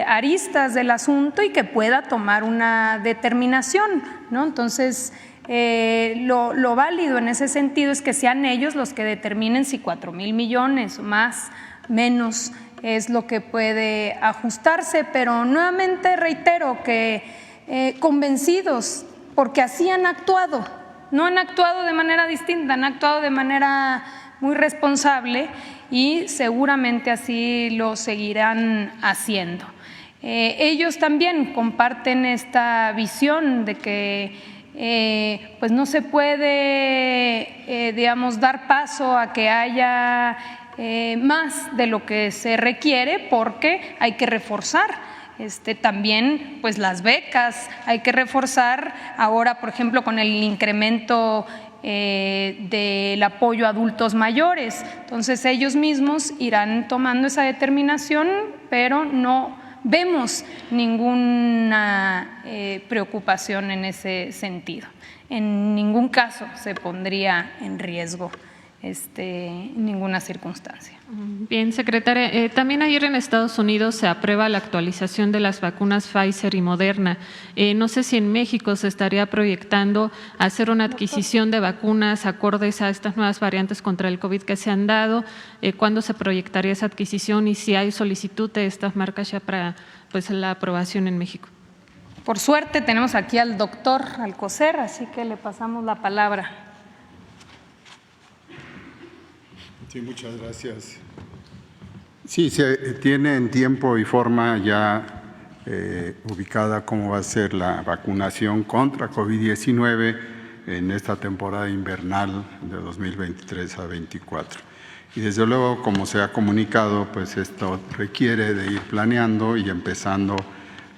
aristas del asunto y que pueda tomar una determinación, ¿no? Entonces, lo válido en ese sentido es que sean ellos los que determinen si 4,000 millones más, menos, es lo que puede ajustarse, pero nuevamente reitero que convencidos, porque así han actuado, no han actuado de manera distinta, han actuado de manera muy responsable y seguramente así lo seguirán haciendo. Ellos también comparten esta visión de que pues no se puede, digamos, dar paso a que haya más de lo que se requiere porque hay que reforzar. También pues las becas, hay que reforzar ahora, por ejemplo, con el incremento del apoyo a adultos mayores. Entonces ellos mismos irán tomando esa determinación, pero no vemos ninguna preocupación en ese sentido. En ningún caso se pondría en riesgo ninguna circunstancia. Bien, secretaria. También ayer en Estados Unidos se aprueba la actualización de las vacunas Pfizer y Moderna. No sé si en México se estaría proyectando hacer una adquisición de vacunas acordes a estas nuevas variantes contra el COVID que se han dado. ¿Cuándo se proyectaría esa adquisición y si hay solicitud de estas marcas ya para pues, la aprobación en México? Por suerte tenemos aquí al doctor Alcocer, así que le pasamos la palabra. Sí, muchas gracias. Sí, se tiene en tiempo y forma ya ubicada cómo va a ser la vacunación contra COVID-19 en esta temporada invernal de 2023 a 24. Y desde luego, como se ha comunicado, pues esto requiere de ir planeando y empezando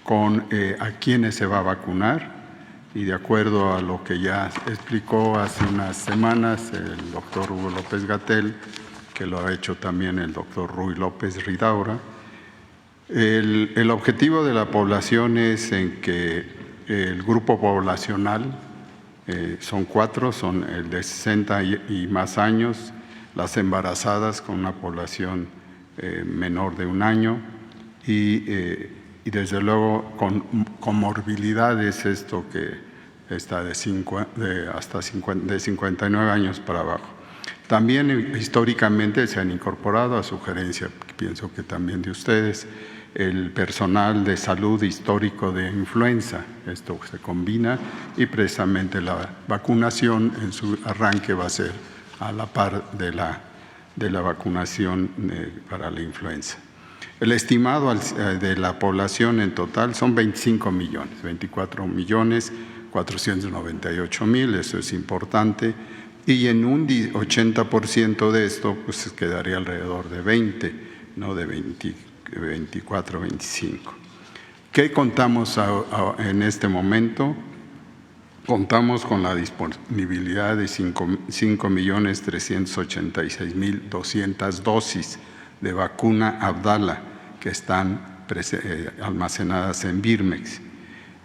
con a quiénes se va a vacunar. Y de acuerdo a lo que ya explicó hace unas semanas el doctor Hugo López-Gatell, que lo ha hecho también el doctor Ruy López Ridaura, el objetivo de la población es en que el grupo poblacional, son 4, son el de 60 y más años, las embarazadas con una población menor de 1 año y desde luego con comorbilidades, esto que está de 59 años para abajo. También históricamente se han incorporado, a sugerencia, pienso que también de ustedes, el personal de salud histórico de influenza. Esto se combina y precisamente la vacunación en su arranque va a ser a la par de la vacunación para la influenza. El estimado de la población en total son 25 millones, 24.498.000, eso es importante, y en un 80% de esto pues quedaría alrededor de 20, no de 24, 25. ¿Qué contamos en este momento? Contamos con la disponibilidad de 5.386.200 dosis de vacuna Abdala que están almacenadas en Birmex.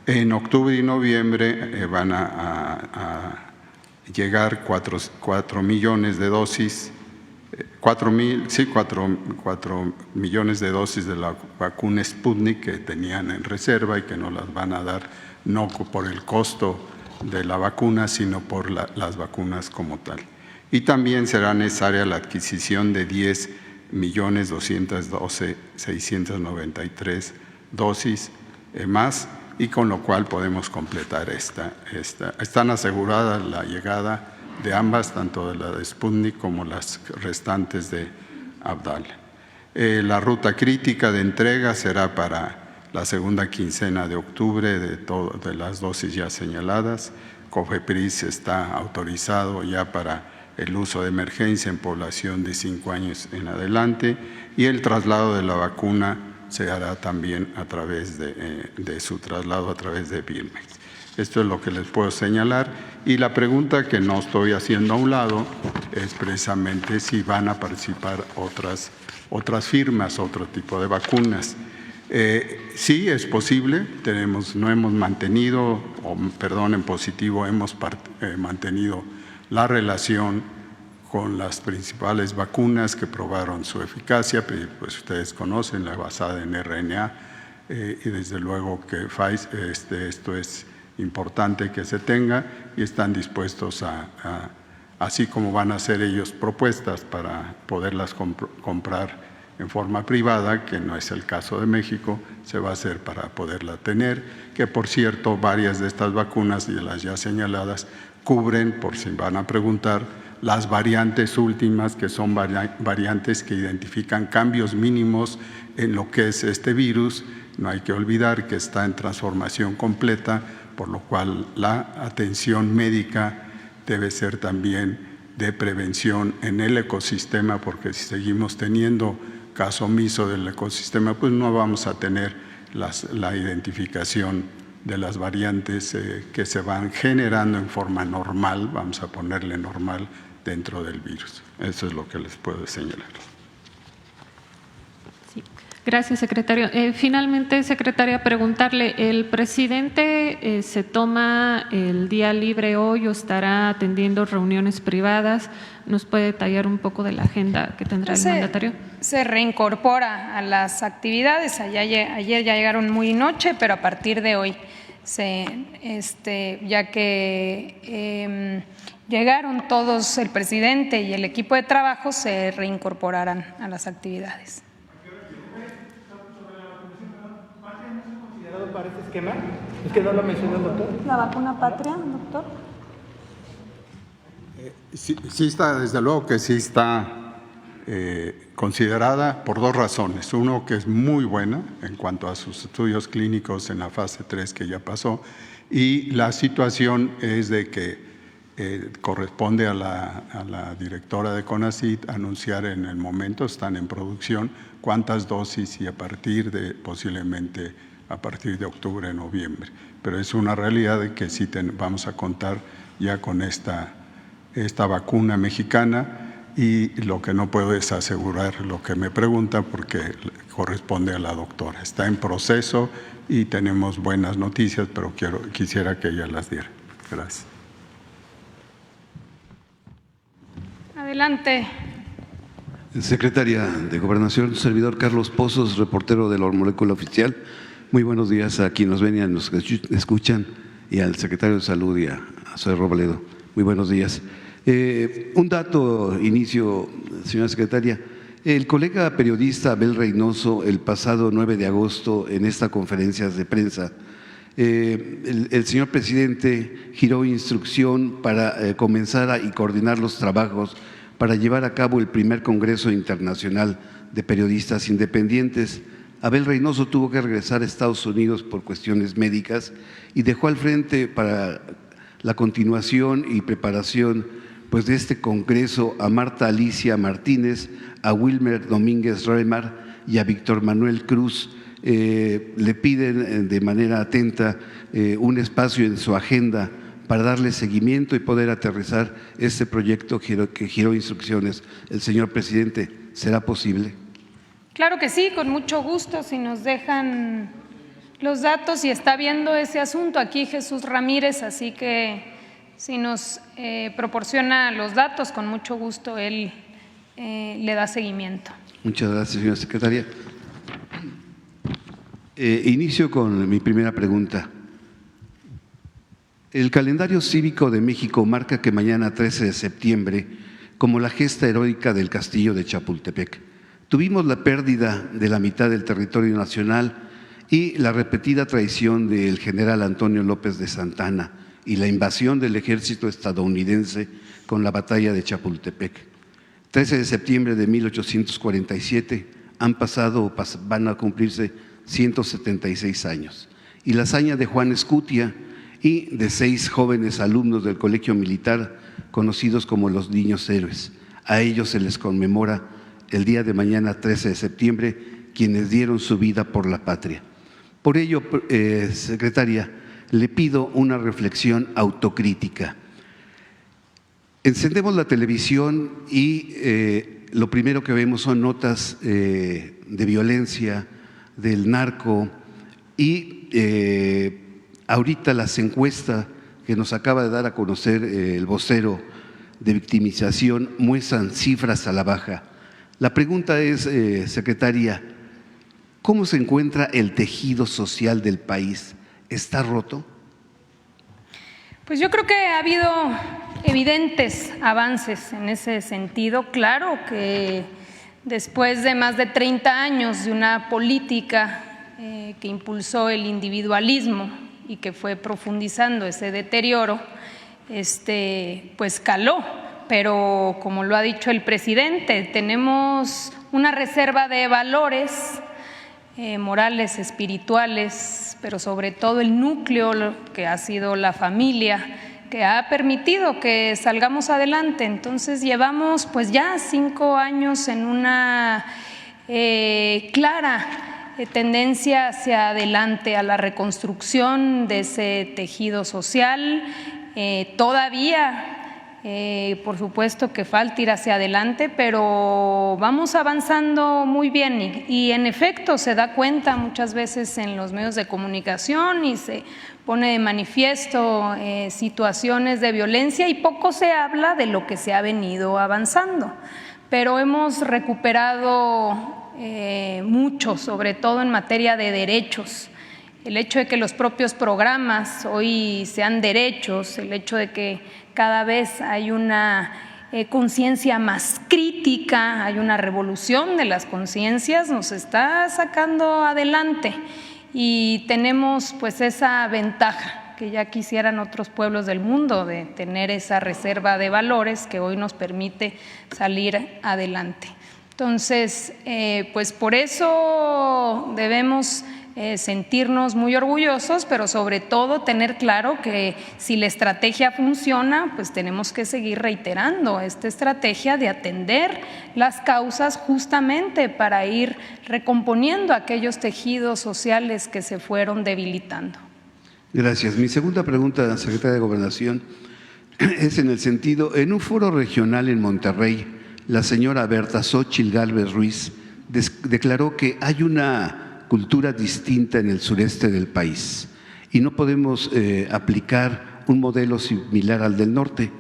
En octubre y noviembre van a llegar 4 millones de dosis, 4 millones de dosis de la vacuna Sputnik que tenían en reserva y que nos las van a dar no por el costo de la vacuna, sino por las vacunas como tal. Y también será necesaria la adquisición de 10.212.693 dosis más, y con lo cual podemos completar están aseguradas la llegada de ambas, tanto de la de Sputnik como las restantes de Abdala. La ruta crítica de entrega será para la segunda quincena de octubre de las dosis ya señaladas. COFEPRIS está autorizado ya para el uso de emergencia en población de 5 años en adelante, y el traslado de la vacuna se hará también a través de su traslado a través de Birmex. Esto es lo que les puedo señalar, y la pregunta que no estoy haciendo a un lado es precisamente si van a participar otras firmas, otro tipo de vacunas. Sí, es posible, no hemos mantenido, en positivo hemos mantenido la relación con las principales vacunas que probaron su eficacia, pues ustedes conocen la basada en RNA, y desde luego que Pfizer, esto es importante que se tenga, y están dispuestos así como van a hacer ellos propuestas para poderlas comprar en forma privada, que no es el caso de México, se va a hacer para poderla tener, que por cierto varias de estas vacunas y de las ya señaladas cubren, por si van a preguntar, las variantes últimas, que son variantes que identifican cambios mínimos en lo que es este virus. No hay que olvidar que está en transformación completa, por lo cual la atención médica debe ser también de prevención en el ecosistema, porque si seguimos teniendo caso omiso del ecosistema, pues no vamos a tener la identificación de las variantes que se van generando en forma normal, vamos a ponerle normal, dentro del virus. Eso es lo que les puedo señalar. Sí. Gracias, secretario. Finalmente, secretaria, preguntarle, ¿el presidente se toma el día libre hoy o estará atendiendo reuniones privadas? ¿Nos puede detallar un poco de la agenda que tendrá el mandatario? Se reincorpora a las actividades. Ayer ya llegaron muy noche, pero a partir de hoy, ya que llegaron todos, el presidente y el equipo de trabajo, se reincorporarán a las actividades. ¿Para este esquema? Es que no lo mencionó el doctor. ¿La vacuna Patria, doctor? Sí está, desde luego que sí está considerada por 2 razones. Uno, que es muy buena en cuanto a sus estudios clínicos en la fase 3 que ya pasó, y la situación es de que corresponde a la directora de CONACYT anunciar en el momento, están en producción, cuántas dosis, y posiblemente a partir de octubre, noviembre. Pero es una realidad de que sí vamos a contar ya con esta vacuna mexicana, y lo que no puedo es asegurar lo que me pregunta porque corresponde a la doctora. Está en proceso y tenemos buenas noticias, pero quisiera que ella las diera. Gracias. Adelante. Secretaria de Gobernación, servidor Carlos Pozos, reportero de la Molécula Oficial. Muy buenos días a quienes nos ven y a los que escuchan, y al secretario de Salud y a Zoe Robledo. Muy buenos días. Un dato, inicio, señora secretaria. El colega periodista Abel Reynoso, el pasado 9 de agosto, en esta conferencia de prensa, el señor presidente giró instrucción para comenzar y coordinar los trabajos para llevar a cabo el primer Congreso Internacional de Periodistas Independientes. Abel Reynoso tuvo que regresar a Estados Unidos por cuestiones médicas y dejó al frente para la continuación y preparación pues, de este Congreso a Marta Alicia Martínez, a Wilmer Domínguez Remar y a Víctor Manuel Cruz. Le piden de manera atenta un espacio en su agenda para darle seguimiento y poder aterrizar este proyecto que giró instrucciones el señor presidente. ¿Será posible? Claro que sí, con mucho gusto, si nos dejan los datos y está viendo ese asunto aquí Jesús Ramírez, así que si nos proporciona los datos, con mucho gusto él le da seguimiento. Muchas gracias, señora secretaria. Inicio con mi primera pregunta. El calendario cívico de México marca que mañana 13 de septiembre, como la gesta heroica del castillo de Chapultepec, tuvimos la pérdida de la mitad del territorio nacional y la repetida traición del general Antonio López de Santa Anna y la invasión del ejército estadounidense con la batalla de Chapultepec. 13 de septiembre de 1847, han pasado o van a cumplirse 176 años. Y la hazaña de Juan Escutia y de 6 jóvenes alumnos del Colegio Militar, conocidos como los Niños Héroes. A ellos se les conmemora el día de mañana, 13 de septiembre, quienes dieron su vida por la patria. Por ello, secretaria, le pido una reflexión autocrítica. Encendemos la televisión y lo primero que vemos son notas de violencia, del narco y ahorita las encuestas que nos acaba de dar a conocer el vocero de victimización muestran cifras a la baja. La pregunta es, secretaria, ¿cómo se encuentra el tejido social del país? ¿Está roto? Pues yo creo que ha habido evidentes avances en ese sentido. Claro que después de más de 30 años de una política que impulsó el individualismo y que fue profundizando ese deterioro, pues caló. Pero como lo ha dicho el presidente, tenemos una reserva de valores morales, espirituales, pero sobre todo el núcleo que ha sido la familia, que ha permitido que salgamos adelante. Entonces llevamos pues ya 5 años en una clara tendencia hacia adelante, a la reconstrucción de ese tejido social. Todavía por supuesto que falta ir hacia adelante, pero vamos avanzando muy bien y en efecto se da cuenta muchas veces en los medios de comunicación y se pone de manifiesto situaciones de violencia y poco se habla de lo que se ha venido avanzando, pero hemos recuperado mucho, sobre todo en materia de derechos. El hecho de que los propios programas hoy sean derechos, el hecho de que cada vez hay una conciencia más crítica, hay una revolución de las conciencias, nos está sacando adelante y tenemos pues esa ventaja que ya quisieran otros pueblos del mundo de tener esa reserva de valores que hoy nos permite salir adelante. Entonces, pues por eso debemos sentirnos muy orgullosos, pero sobre todo tener claro que si la estrategia funciona, pues tenemos que seguir reiterando esta estrategia de atender las causas justamente para ir recomponiendo aquellos tejidos sociales que se fueron debilitando. Gracias. Mi segunda pregunta, secretaria de Gobernación, es en el sentido, en un foro regional en Monterrey, la señora Berta Xóchitl Gálvez Ruiz declaró que hay una cultura distinta en el sureste del país y no podemos aplicar un modelo similar al del norte.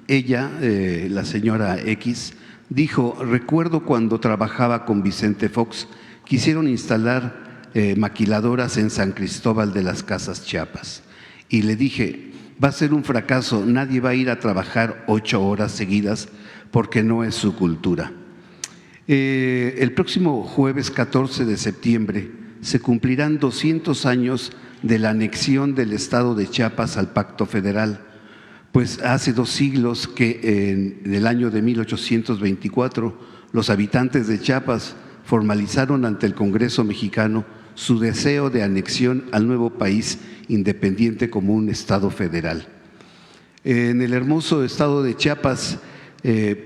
Ella, la señora X, dijo: recuerdo cuando trabajaba con Vicente Fox, quisieron instalar maquiladoras en San Cristóbal de las Casas, Chiapas. Y le dije: va a ser un fracaso, nadie va a ir a trabajar 8 horas seguidas porque no es su cultura. El próximo jueves 14 de septiembre se cumplirán 200 años de la anexión del estado de Chiapas al Pacto Federal, pues hace 2 siglos que en el año de 1824 los habitantes de Chiapas formalizaron ante el Congreso mexicano su deseo de anexión al nuevo país independiente como un estado federal. En el hermoso estado de Chiapas,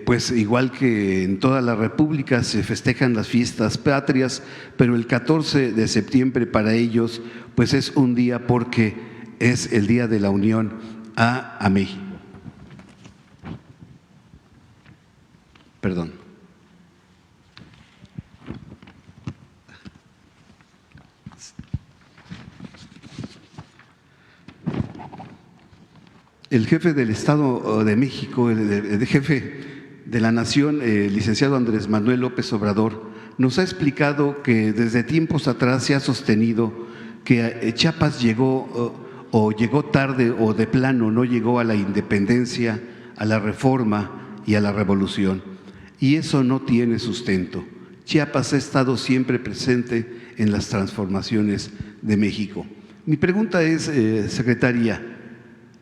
pues igual que en toda la República, se festejan las fiestas patrias, pero el 14 de septiembre para ellos pues es un día porque es el Día de la Unión a México. Perdón. El jefe del Estado de México, el jefe de la Nación, el licenciado Andrés Manuel López Obrador, nos ha explicado que desde tiempos atrás se ha sostenido que Chiapas llegó tarde o de plano no llegó a la independencia, a la reforma y a la revolución. Y eso no tiene sustento. Chiapas ha estado siempre presente en las transformaciones de México. Mi pregunta es, secretaria,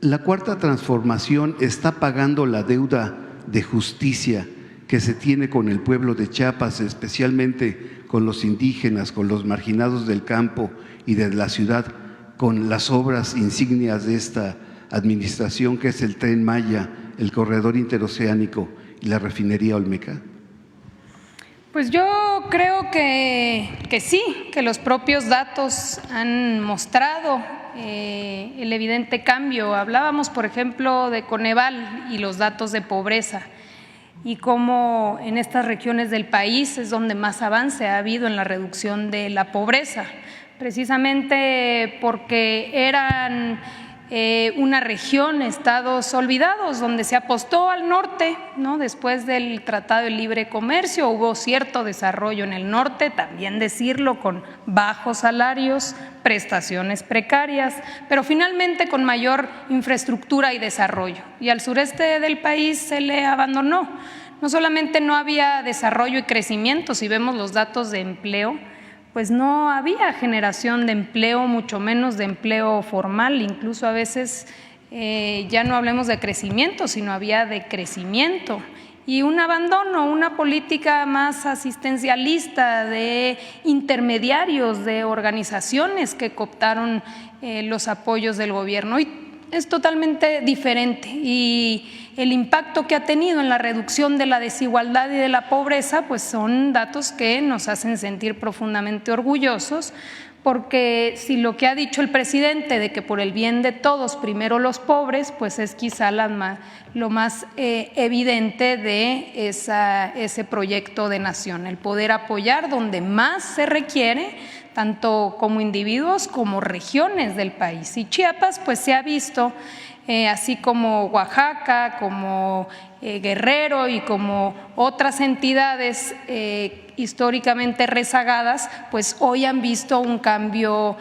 ¿la Cuarta Transformación está pagando la deuda de justicia que se tiene con el pueblo de Chiapas, especialmente con los indígenas, con los marginados del campo y de la ciudad, con las obras insignias de esta administración, que es el Tren Maya, el corredor interoceánico y la refinería Olmeca? Pues yo creo que sí, que los propios datos han mostrado el evidente cambio. Hablábamos, por ejemplo, de Coneval y los datos de pobreza y cómo en estas regiones del país es donde más avance ha habido en la reducción de la pobreza, precisamente porque eran una región, estados olvidados, donde se apostó al norte, ¿no? Después del Tratado de Libre Comercio hubo cierto desarrollo en el norte, también decirlo, con bajos salarios, prestaciones precarias, pero finalmente con mayor infraestructura y desarrollo. Y al sureste del país se le abandonó. No solamente no había desarrollo y crecimiento, si vemos los datos de empleo, pues no había generación de empleo, mucho menos de empleo formal, incluso a veces ya no hablemos de crecimiento, sino había decrecimiento y un abandono, una política más asistencialista de intermediarios, de organizaciones que cooptaron los apoyos del gobierno. Y es totalmente diferente y el impacto que ha tenido en la reducción de la desigualdad y de la pobreza pues son datos que nos hacen sentir profundamente orgullosos, porque si lo que ha dicho el presidente de que por el bien de todos primero los pobres, pues es quizá lo más evidente de ese proyecto de nación, el poder apoyar donde más se requiere, tanto como individuos como regiones del país. Y Chiapas pues se ha visto, así como Oaxaca, como Guerrero y como otras entidades históricamente rezagadas, pues hoy han visto un cambio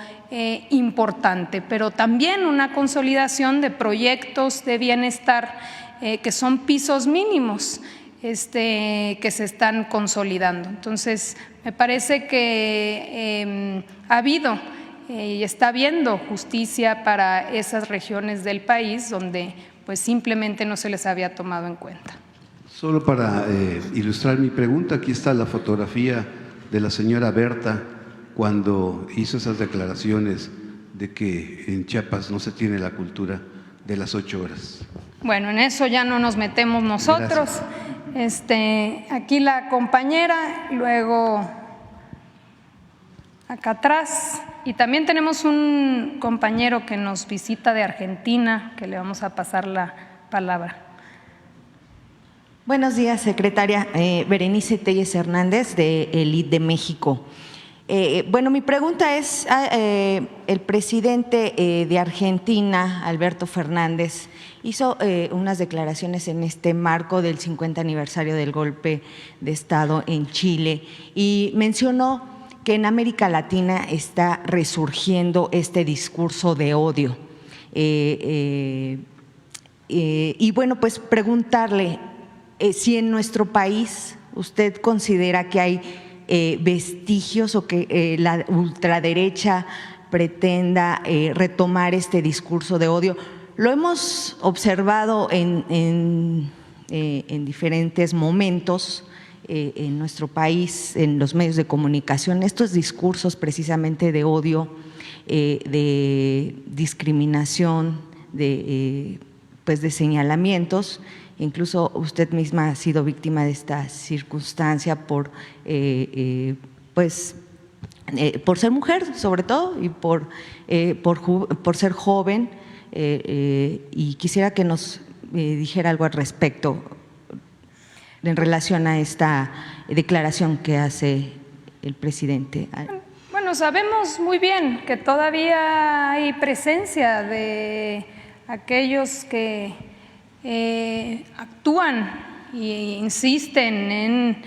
importante, pero también una consolidación de proyectos de bienestar que son pisos mínimos que se están consolidando. Entonces, me parece que ha habido y está habiendo justicia para esas regiones del país donde pues simplemente no se les había tomado en cuenta. Solo para ilustrar mi pregunta, aquí está la fotografía de la señora Berta cuando hizo esas declaraciones de que en Chiapas no se tiene la cultura de las 8 horas. Bueno, en eso ya no nos metemos nosotros. Aquí la compañera, luego acá atrás, y también tenemos un compañero que nos visita de Argentina, que le vamos a pasar la palabra. Buenos días, secretaria. Berenice Telles Hernández, de ELIT de México. Bueno, mi pregunta es, el presidente de Argentina, Alberto Fernández, hizo unas declaraciones en este marco del 50 aniversario del golpe de Estado en Chile y mencionó que en América Latina está resurgiendo este discurso de odio. Y bueno, pues preguntarle si en nuestro país usted considera que hay vestigios o que la ultraderecha pretenda retomar este discurso de odio. Lo hemos observado en diferentes momentos en nuestro país, en los medios de comunicación, estos discursos precisamente de odio, de discriminación, pues de señalamientos. Incluso usted misma ha sido víctima de esta circunstancia por ser mujer, sobre todo, y por ser joven. Y quisiera que nos dijera algo al respecto en relación a esta declaración que hace el presidente. Bueno, sabemos muy bien que todavía hay presencia de aquellos que actúan e insisten en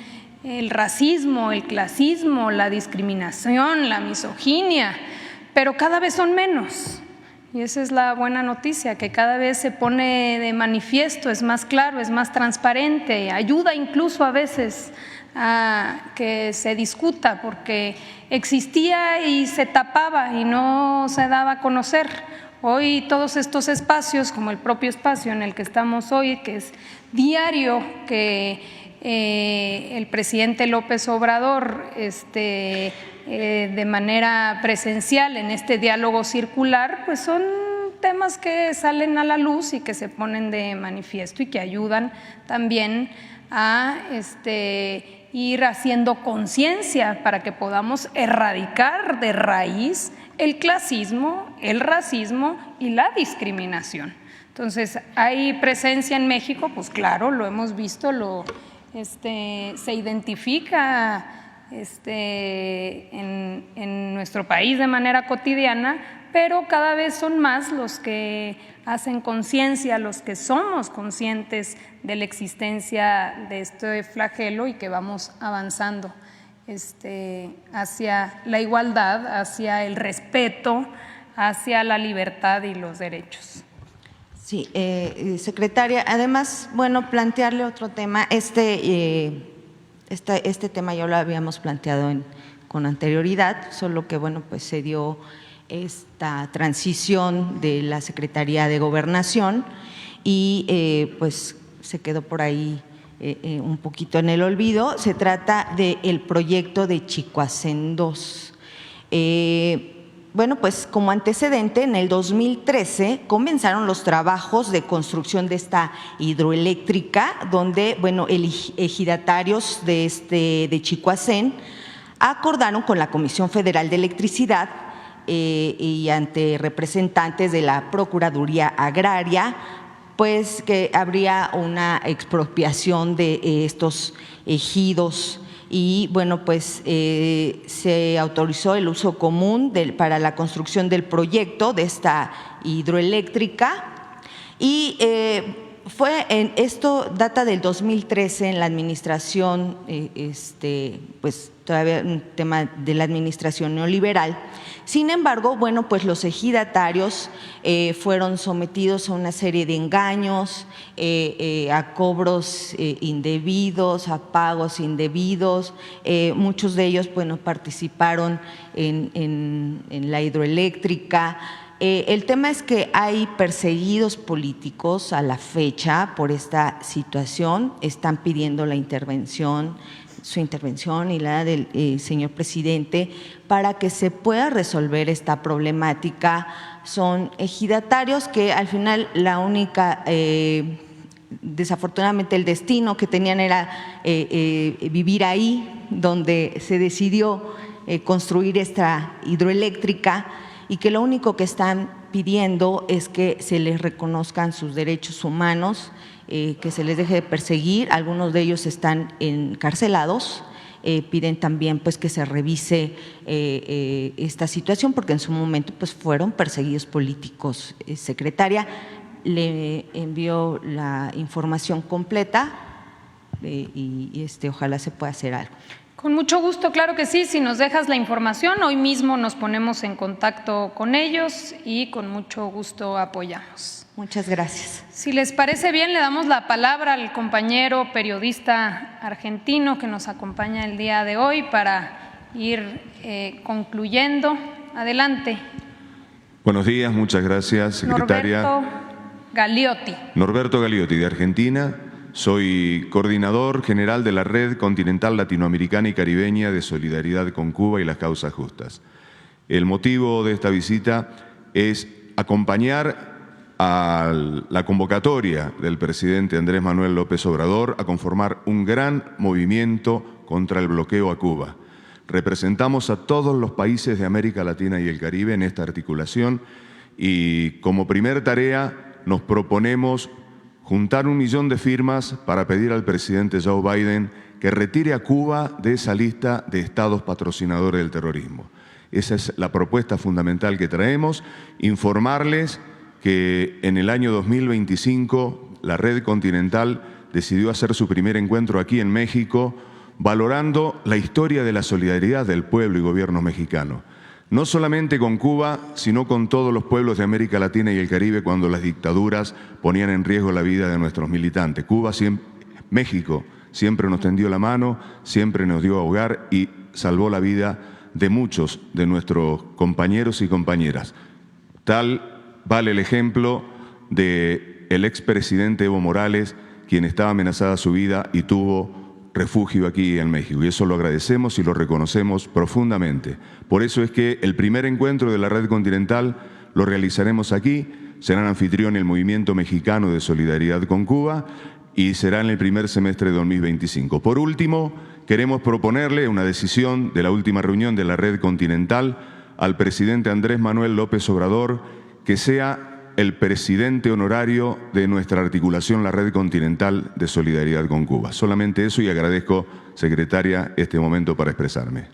el racismo, el clasismo, la discriminación, la misoginia, pero cada vez son menos. Y esa es la buena noticia, que cada vez se pone de manifiesto, es más claro, es más transparente, ayuda incluso a veces a que se discuta, porque existía y se tapaba y no se daba a conocer. Hoy todos estos espacios, como el propio espacio en el que estamos hoy, que es diario que el presidente López Obrador de manera presencial en este diálogo circular, pues son temas que salen a la luz y que se ponen de manifiesto y que ayudan también a ir haciendo conciencia para que podamos erradicar de raíz el clasismo, el racismo y la discriminación. Entonces, ¿hay presencia en México? Pues claro, lo hemos visto, se identifica en nuestro país de manera cotidiana, pero cada vez son más los que hacen conciencia, los que somos conscientes de la existencia de este flagelo y que vamos avanzando hacia la igualdad, hacia el respeto, hacia la libertad y los derechos. Sí, secretaria, además, bueno, plantearle otro tema. Este tema ya lo habíamos planteado con anterioridad, solo que bueno, pues se dio esta transición de la Secretaría de Gobernación y pues se quedó por ahí un poquito en el olvido. Se trata del proyecto de Chicoacén 2. Bueno, pues como antecedente, en el 2013 comenzaron los trabajos de construcción de esta hidroeléctrica, donde, bueno, ejidatarios de Chicoacén acordaron con la Comisión Federal de Electricidad y ante representantes de la Procuraduría Agraria, pues que habría una expropiación de estos ejidos. Y bueno, pues se autorizó el uso común para la construcción del proyecto de esta hidroeléctrica y esto data del 2013 en la administración, pues todavía un tema de la administración neoliberal. Sin embargo, bueno, pues los ejidatarios fueron sometidos a una serie de engaños, a cobros indebidos, a pagos indebidos. Muchos de ellos, bueno, participaron en la hidroeléctrica. El tema es que hay perseguidos políticos a la fecha por esta situación, están pidiendo su intervención y la del señor presidente para que se pueda resolver esta problemática. Son ejidatarios que al final la única, desafortunadamente el destino que tenían era vivir ahí, donde se decidió construir esta hidroeléctrica, y que lo único que están pidiendo es que se les reconozcan sus derechos humanos, que se les deje de perseguir. Algunos de ellos están encarcelados piden también pues que se revise esta situación, porque en su momento pues fueron perseguidos políticos. Secretaria, le envió la información completa y ojalá se pueda hacer algo. Con mucho gusto, claro que sí. Si nos dejas la información, hoy mismo nos ponemos en contacto con ellos y con mucho gusto apoyamos. Muchas gracias. Si les parece bien, le damos la palabra al compañero periodista argentino que nos acompaña el día de hoy para ir concluyendo. Adelante. Buenos días, muchas gracias, secretaria. Norberto Gagliotti, de Argentina. Soy coordinador general de la Red Continental Latinoamericana y Caribeña de Solidaridad con Cuba y las Causas Justas. El motivo de esta visita es acompañar a la convocatoria del presidente Andrés Manuel López Obrador a conformar un gran movimiento contra el bloqueo a Cuba. Representamos a todos los países de América Latina y el Caribe en esta articulación y como primer tarea nos proponemos juntar 1 millón de firmas para pedir al presidente Joe Biden que retire a Cuba de esa lista de estados patrocinadores del terrorismo. Esa es la propuesta fundamental que traemos, informarles que en el año 2025 la Red Continental decidió hacer su primer encuentro aquí en México, valorando la historia de la solidaridad del pueblo y gobierno mexicano. No solamente con Cuba, sino con todos los pueblos de América Latina y el Caribe cuando las dictaduras ponían en riesgo la vida de nuestros militantes. México siempre nos tendió la mano, siempre nos dio hogar y salvó la vida de muchos de nuestros compañeros y compañeras. Tal vale el ejemplo del expresidente Evo Morales, quien estaba amenazada su vida y tuvo refugio aquí en México, y eso lo agradecemos y lo reconocemos profundamente. Por eso es que el primer encuentro de la Red Continental lo realizaremos aquí, serán anfitrión el Movimiento Mexicano de Solidaridad con Cuba y será en el primer semestre de 2025. Por último, queremos proponerle una decisión de la última reunión de la Red Continental al presidente Andrés Manuel López Obrador, que sea el presidente honorario de nuestra articulación, la Red Continental de Solidaridad con Cuba. Solamente eso, y agradezco, secretaria, este momento para expresarme.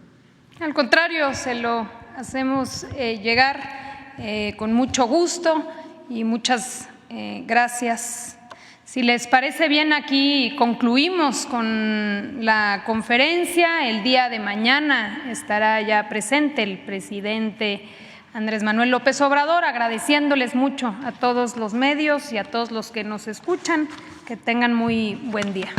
Al contrario, se lo hacemos llegar con mucho gusto y muchas gracias. Si les parece bien, aquí concluimos con la conferencia. El día de mañana estará ya presente el presidente Andrés Manuel López Obrador, agradeciéndoles mucho a todos los medios y a todos los que nos escuchan. Que tengan muy buen día.